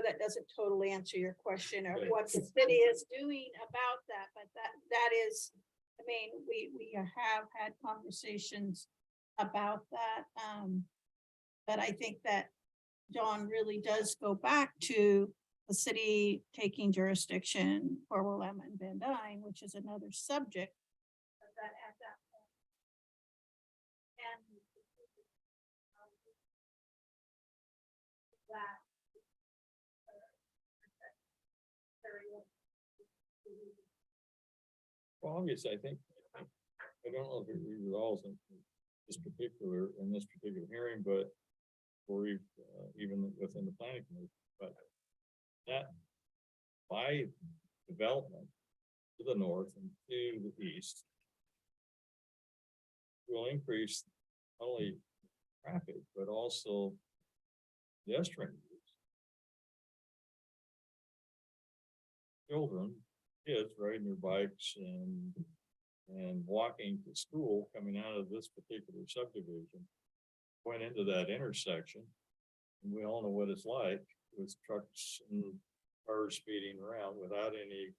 [SPEAKER 6] That doesn't totally answer your question of
[SPEAKER 3] Right.
[SPEAKER 6] what the city is doing about that, but that is, I mean, we have had conversations about that. But I think that John really does go back to the city taking jurisdiction for Willamette and Van Dyne, which is another subject. But that at that point. And that
[SPEAKER 3] Well, obviously, I think, I don't know if it resolves in this particular hearing, but or even within the planning committee, but that by development to the north and to the east will increase not only traffic, but also pedestrian use. Children, kids riding their bikes and walking to school coming out of this particular subdivision went into that intersection And we all know what it's like with trucks and cars speeding around without any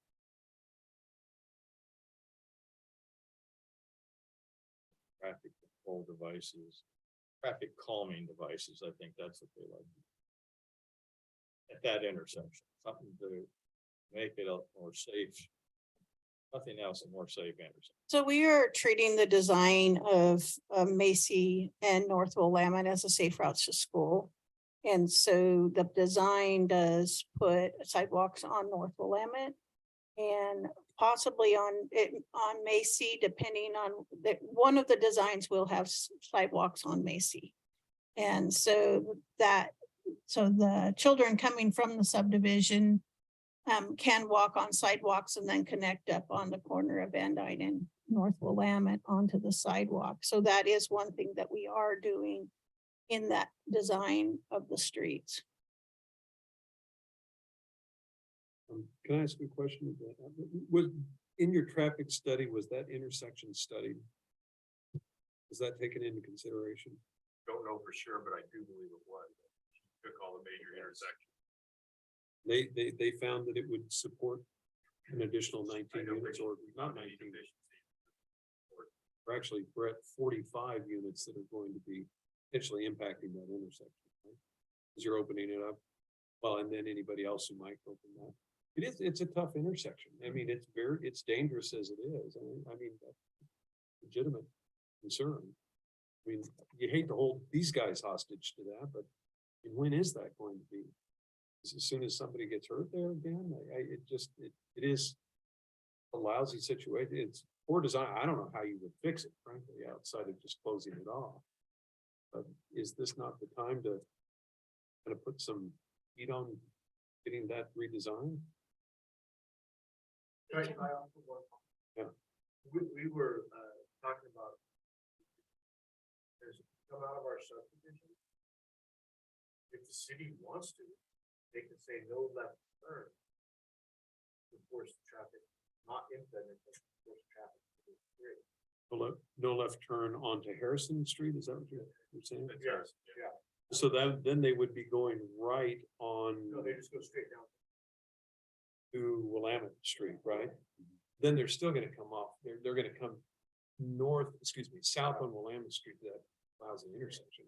[SPEAKER 3] traffic control devices, traffic calming devices. I think that's what they like. At that intersection, something to make it a more safe. Nothing else, a more safe intersection.
[SPEAKER 6] So we are treating the design of Macy and North Willamette as a safe routes to school. And so the design does put sidewalks on North Willamette and possibly on Macy, depending on one of the designs will have sidewalks on Macy. And so the children coming from the subdivision can walk on sidewalks and then connect up on the corner of Van Dyne and North Willamette onto the sidewalk. So that is one thing that we are doing in that design of the streets.
[SPEAKER 2] Can I ask you a question? Was, in your traffic study, was that intersection studied? Was that taken into consideration?
[SPEAKER 8] Don't know for sure, but I do believe it was. Took all the major intersections.
[SPEAKER 2] They found that it would support an additional
[SPEAKER 8] I
[SPEAKER 2] 19
[SPEAKER 8] know
[SPEAKER 2] units
[SPEAKER 8] they-
[SPEAKER 2] or not 19. We're actually, we're at 45 units that are going to be potentially impacting that intersection. Right? As you're opening it up. Well, and then anybody else who might open that. It's a tough intersection. I mean, it's dangerous as it is. I mean, that's legitimate concern. I mean, you hate to hold these guys hostage to that, but when is that going to be? As soon as somebody gets hurt there again, it is a lousy situation. It's poor design. I don't know how you would fix it, frankly, outside of just closing it off. But is this not the time to kind of put some heat on getting that redesigned?
[SPEAKER 8] Right,
[SPEAKER 2] Yeah.
[SPEAKER 8] We were talking about. There's come out of our subdivision. If the city wants to, they can say no left turn. To force the traffic, not implement, but force traffic to the street.
[SPEAKER 2] No left turn onto Harrison Street, is that what you're saying?
[SPEAKER 8] Yes, yeah,
[SPEAKER 2] So then they would be going right on
[SPEAKER 8] no, they just go straight down.
[SPEAKER 2] to Willamette Street, right? Then they're still gonna come off, they're gonna come south on Willamette Street, that lousy intersection.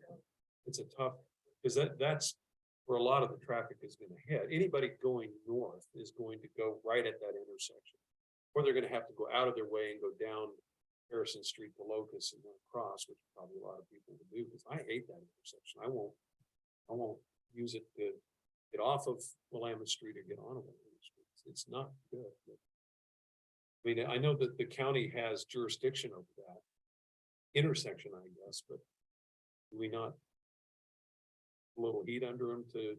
[SPEAKER 2] It's a tough, because that's where a lot of the traffic is gonna head. Anybody going north is going to go right at that intersection. Or they're gonna have to go out of their way and go down Harrison Street to Locust and then across, which probably a lot of people will do, because I hate that intersection. I won't use it to get off of Willamette Street or get on Willamette Street. It's not good. But, I mean, I know that the county has jurisdiction over that intersection, I guess, but do we not a little heat under them to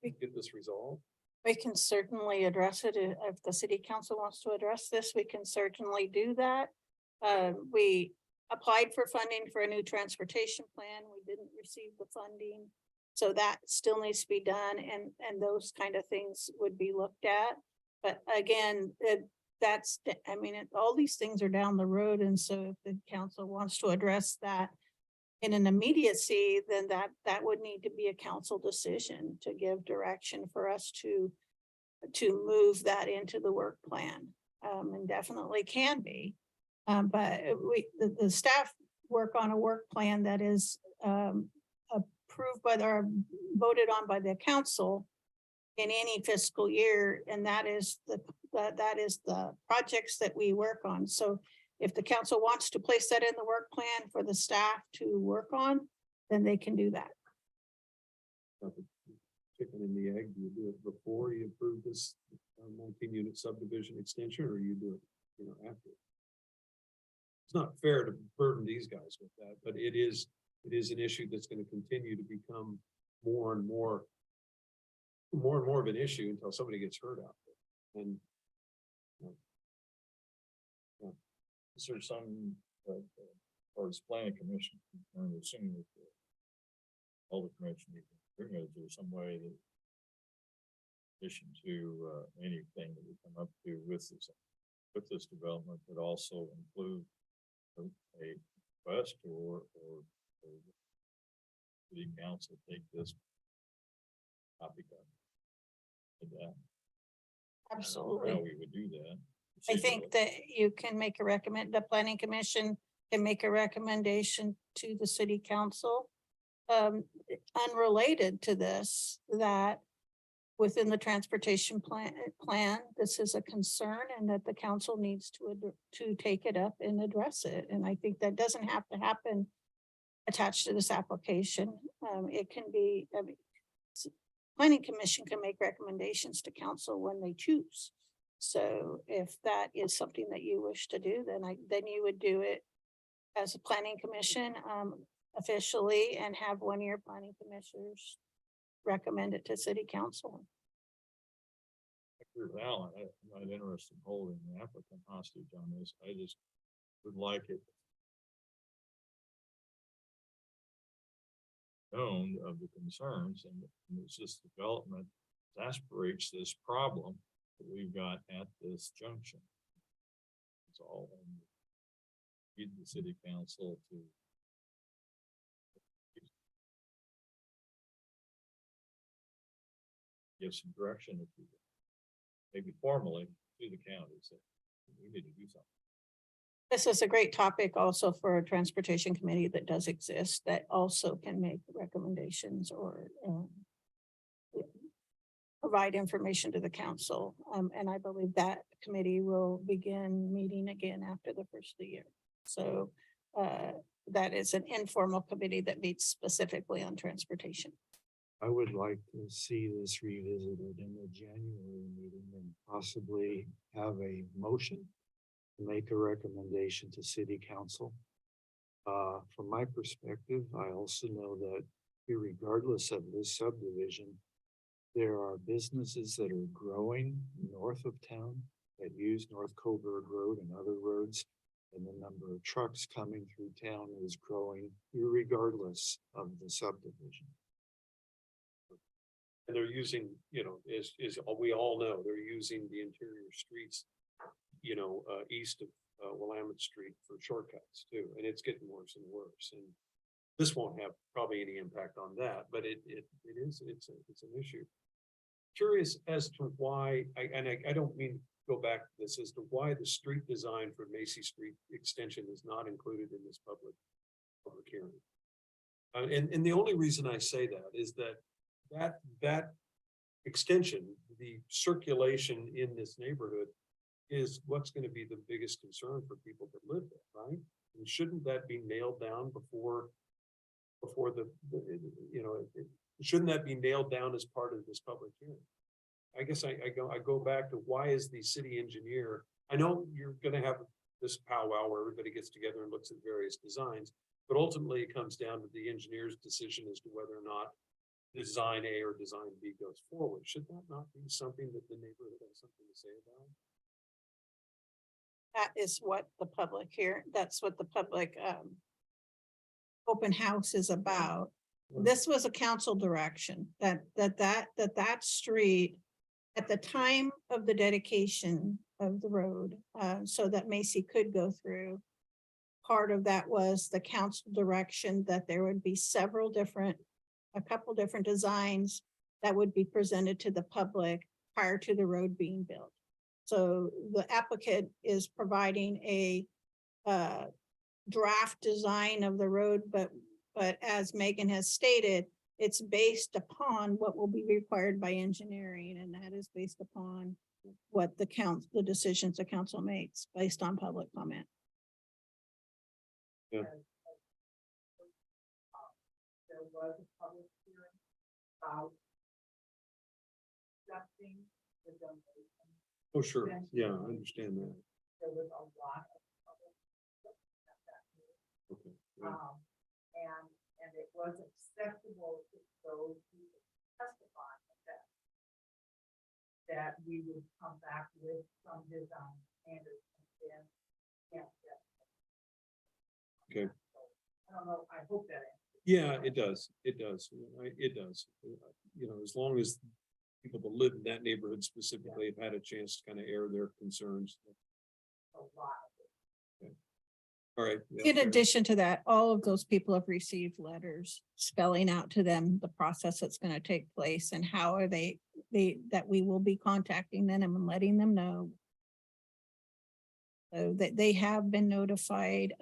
[SPEAKER 2] get this resolved?
[SPEAKER 6] We can certainly address it. If the city council wants to address this, we can certainly do that. We applied for funding for a new transportation plan. We didn't receive the funding. So that still needs to be done and those kind of things would be looked at. But again, all these things are down the road. And so if the council wants to address that in an immediacy, then that would need to be a council decision to give direction for us to move that into the work plan. And definitely can be. But the staff work on a work plan that is approved voted on by the council in any fiscal year, and that is the projects that we work on. So if the council wants to place that in the work plan for the staff to work on, then they can do that.
[SPEAKER 2] Chicken and the egg, do you do it before you approve this 19-unit subdivision extension, or you do it, after? It's not fair to burden these guys with that, but it is an issue that's going to continue to become more and more of an issue until somebody gets hurt out there. And
[SPEAKER 3] Is there some, or is planning commission, I'm assuming that all the commission, is there some way that in addition to anything that we come up to with this development, but also include a request or the council take this copy cut. Like that. I don't know
[SPEAKER 6] Absolutely.
[SPEAKER 3] How we would do that.
[SPEAKER 6] I think that you can make a the planning commission can make a recommendation to the city council. Unrelated to this, that within the transportation plan, this is a concern and that the council needs to take it up and address it. And I think that doesn't have to happen attached to this application. It can be, planning commission can make recommendations to council when they choose. So if that is something that you wish to do, then you would do it as a planning commission, officially, and have one of your planning commissioners recommend it to city council.
[SPEAKER 3] You're valid. I'm not interested in holding the applicant hostage on this. I just would like it known of the concerns and it's just development exasperates this problem that we've got at this junction. It's all need the city council to give some direction, if you will. Maybe formally to the county, say, we need to do something.
[SPEAKER 6] This is a great topic also for a transportation committee that does exist, that also can make recommendations or provide information to the council. And I believe that committee will begin meeting again after the first of the year. So that is an informal committee that meets specifically on transportation.
[SPEAKER 1] I would like to see this revisited in the January meeting and possibly have a motion to make a recommendation to city council. From my perspective, I also know that irregardless of this subdivision, there are businesses that are growing north of town that use North Coburg Road and other roads. And the number of trucks coming through town is growing irregardless of the subdivision.
[SPEAKER 2] And they're using, we all know, they're using the interior streets, east of Willamette Street for shortcuts too, and it's getting worse and worse. And this won't have probably any impact on that, but it's an issue. Curious as to why, I don't mean to go back to this, as to why the street design for Macy Street extension is not included in this public hearing. And the only reason I say that is that extension, the circulation in this neighborhood is what's going to be the biggest concern for people that live there, right? And shouldn't that be nailed down before shouldn't that be nailed down as part of this public hearing? I guess I go back to why is the city engineer, I know you're going to have this powwow where everybody gets together and looks at various designs, but ultimately it comes down to the engineer's decision as to whether or not design A or design B goes forward. Should that not be something that the neighborhood has something to say about?
[SPEAKER 6] That is what the public here, that's what the public open house is about. This was a council direction that street at the time of the dedication of the road, so that Macy could go through. Part of that was the council direction that there would be a couple different designs that would be presented to the public prior to the road being built. So the applicant is providing a draft design of the road, but as Megan has stated, it's based upon what will be required by engineering, and that is based upon what the decisions the council makes based on public comment.
[SPEAKER 2] Yeah.
[SPEAKER 7] There was a public hearing about accepting the donation.
[SPEAKER 2] Oh, sure. Yeah, I understand that.
[SPEAKER 7] There was a lot of public at that meeting.
[SPEAKER 2] Okay. Yeah.
[SPEAKER 7] And it was acceptable to those who testified that we would come back with some design standards and then,
[SPEAKER 2] Okay.
[SPEAKER 7] I don't know, I hope that answers.
[SPEAKER 2] Yeah, it does. It does. It does. As long as people that live in that neighborhood specifically have had a chance to kind of air their concerns.
[SPEAKER 7] A lot of it.
[SPEAKER 2] All right. yeah,
[SPEAKER 6] In
[SPEAKER 2] fair enough.
[SPEAKER 6] addition to that, all of those people have received letters spelling out to them the process that's gonna take place and how are that we will be contacting them and letting them know. So that they have been notified,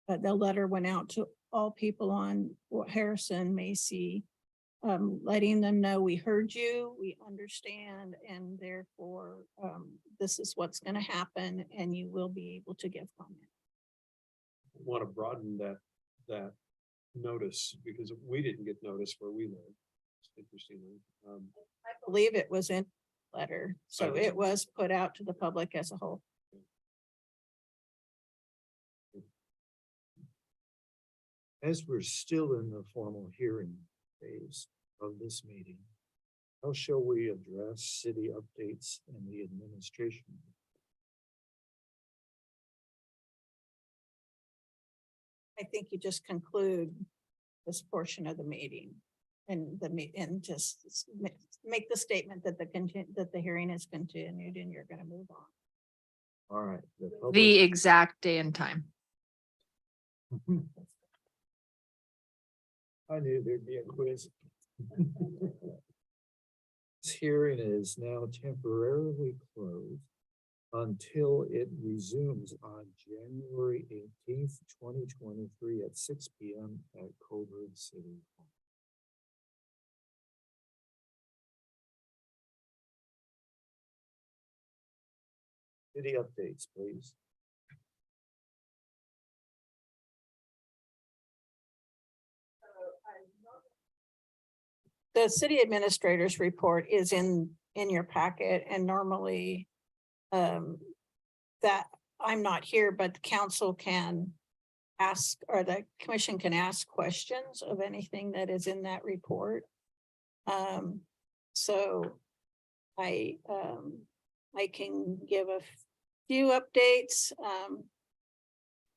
[SPEAKER 6] but the letter went out to all people on Harrison, Macy, letting them know we heard you, we understand, and therefore, this is what's gonna happen and you will be able to give comment.
[SPEAKER 2] Want to broaden that notice because we didn't get notice where we live. It's interesting.
[SPEAKER 6] I believe it was in letter, so
[SPEAKER 2] Okay.
[SPEAKER 6] it was put out to the public as a whole.
[SPEAKER 1] As we're still in the formal hearing phase of this meeting, how shall we address city updates and the administration?
[SPEAKER 6] I think you just conclude this portion of the meeting and and just make the statement that that the hearing is continued and you're gonna move on.
[SPEAKER 1] All right.
[SPEAKER 4] The exact day and time.
[SPEAKER 1] I knew there'd be a quiz. This hearing is now temporarily closed until it resumes on January 18th, 2023 at 6 p.m. at Coburg City Hall. City updates, please.
[SPEAKER 6] The city administrator's report is in your packet and normally that I'm not here, but the council can ask, or the commission can ask questions of anything that is in that report. So I can give a few updates,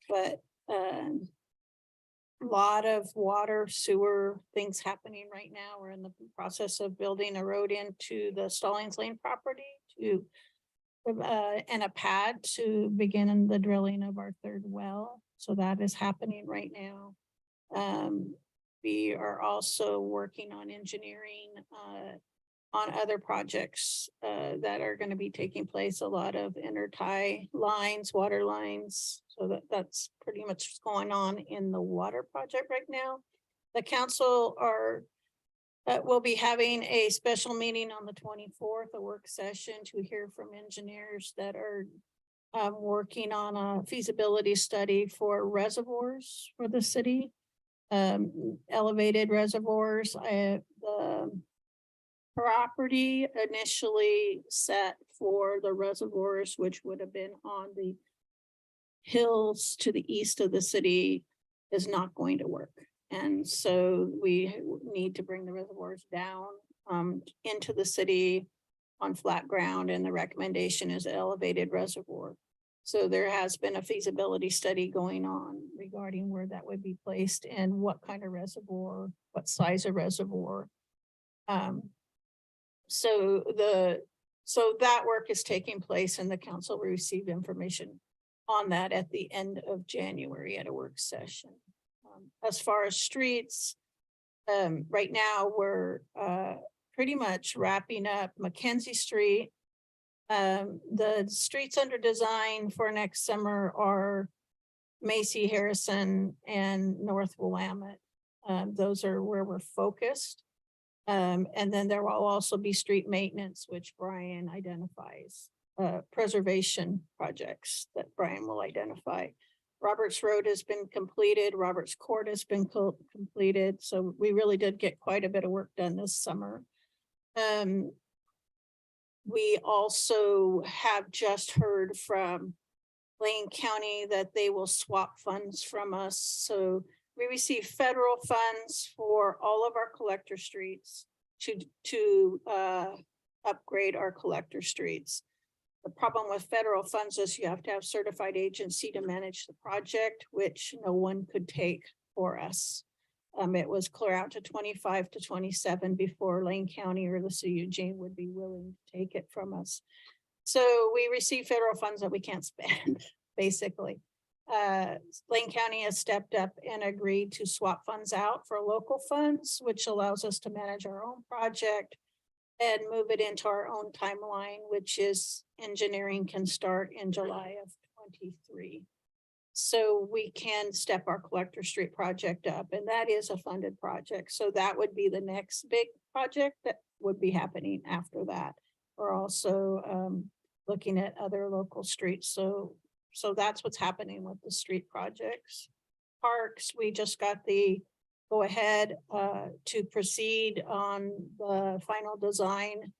[SPEAKER 6] but lot of water, sewer things happening right now. We're in the process of building a road into the Stallings Lane property to and a pad to begin the drilling of our third well. So that is happening right now. We are also working on engineering on other projects that are going to be taking place. A lot of intertie lines, water lines. So that's pretty much what's going on in the water project right now. The council will be having a special meeting on the 24th, a work session to hear from engineers that are working on a feasibility study for reservoirs for the city. Elevated reservoirs. The property initially set for the reservoirs, which would have been on the hills to the east of the city, is not going to work. And so we need to bring the reservoirs down into the city on flat ground, and the recommendation is elevated reservoir. So there has been a feasibility study going on regarding where that would be placed and what kind of reservoir, what size of reservoir. So that work is taking place and the council will receive information on that at the end of January at a work session. As far as streets, right now we're pretty much wrapping up Mackenzie Street. The streets under design for next summer are Macy, Harrison, and North Willamette. Those are where we're focused. And then there will also be street maintenance, which Brian identifies, preservation projects that Brian will identify. Roberts Road has been completed. Roberts Court has been completed. So we really did get quite a bit of work done this summer. We also have just heard from Lane County that they will swap funds from us. So we receive federal funds for all of our collector streets to upgrade our collector streets. The problem with federal funds is you have to have certified agency to manage the project, which no one could take for us. It was clear out to 25 to 27 before Lane County or the city of Eugene would be willing to take it from us. So we receive federal funds that we can't spend, basically. Lane County has stepped up and agreed to swap funds out for local funds, which allows us to manage our own project and move it into our own timeline, which is engineering can start in July of 23. So we can step our Collector Street project up, and that is a funded project. So that would be the next big project that would be happening after that. We're also looking at other local streets. So that's what's happening with the street projects. Parks, we just got the go ahead to proceed on the final design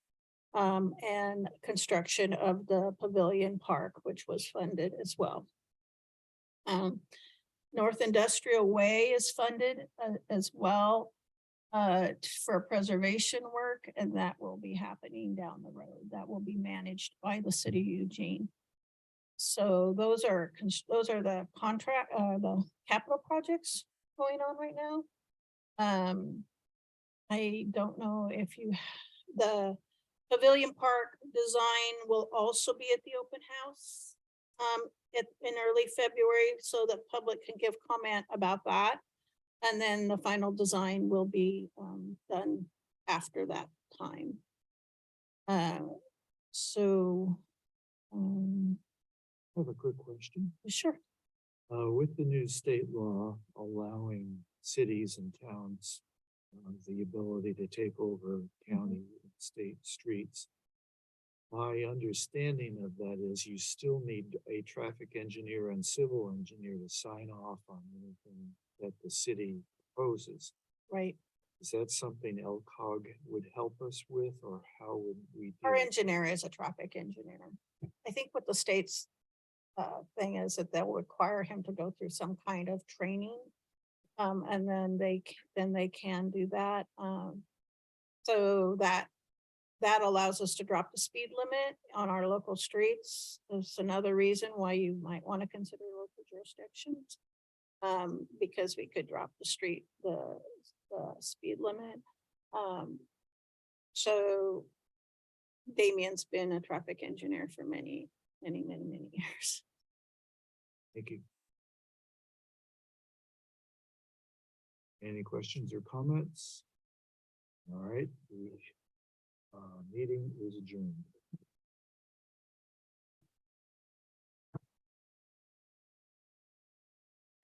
[SPEAKER 6] and construction of the Pavilion Park, which was funded as well. North Industrial Way is funded as well for preservation work, and that will be happening down the road. That will be managed by the city of Eugene. So those are the contract, the capital projects going on right now. I don't know if the Pavilion Park design will also be at the open house in early February, so the public can give comment about that. And then the final design will be done after that time. So
[SPEAKER 1] I have a quick question.
[SPEAKER 6] sure.
[SPEAKER 1] With the new state law allowing cities and towns the ability to take over county and state streets, my understanding of that is you still need a traffic engineer and civil engineer to sign off on anything that the city proposes.
[SPEAKER 6] Right.
[SPEAKER 1] Is that something LCOG would help us with, or how would we?
[SPEAKER 6] Our
[SPEAKER 1] do it?
[SPEAKER 6] engineer is a traffic engineer. I think what the state's thing is that they'll require him to go through some kind of training. And then they can do that. So that allows us to drop the speed limit on our local streets. That's another reason why you might want to consider local jurisdictions. Because we could drop the speed limit. So Damien's been a traffic engineer for many years.
[SPEAKER 1] Thank you. Any questions or comments? All right, the meeting is adjourned.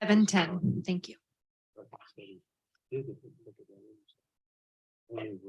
[SPEAKER 4] 7:10. Thank you.
[SPEAKER 1] Did look at that.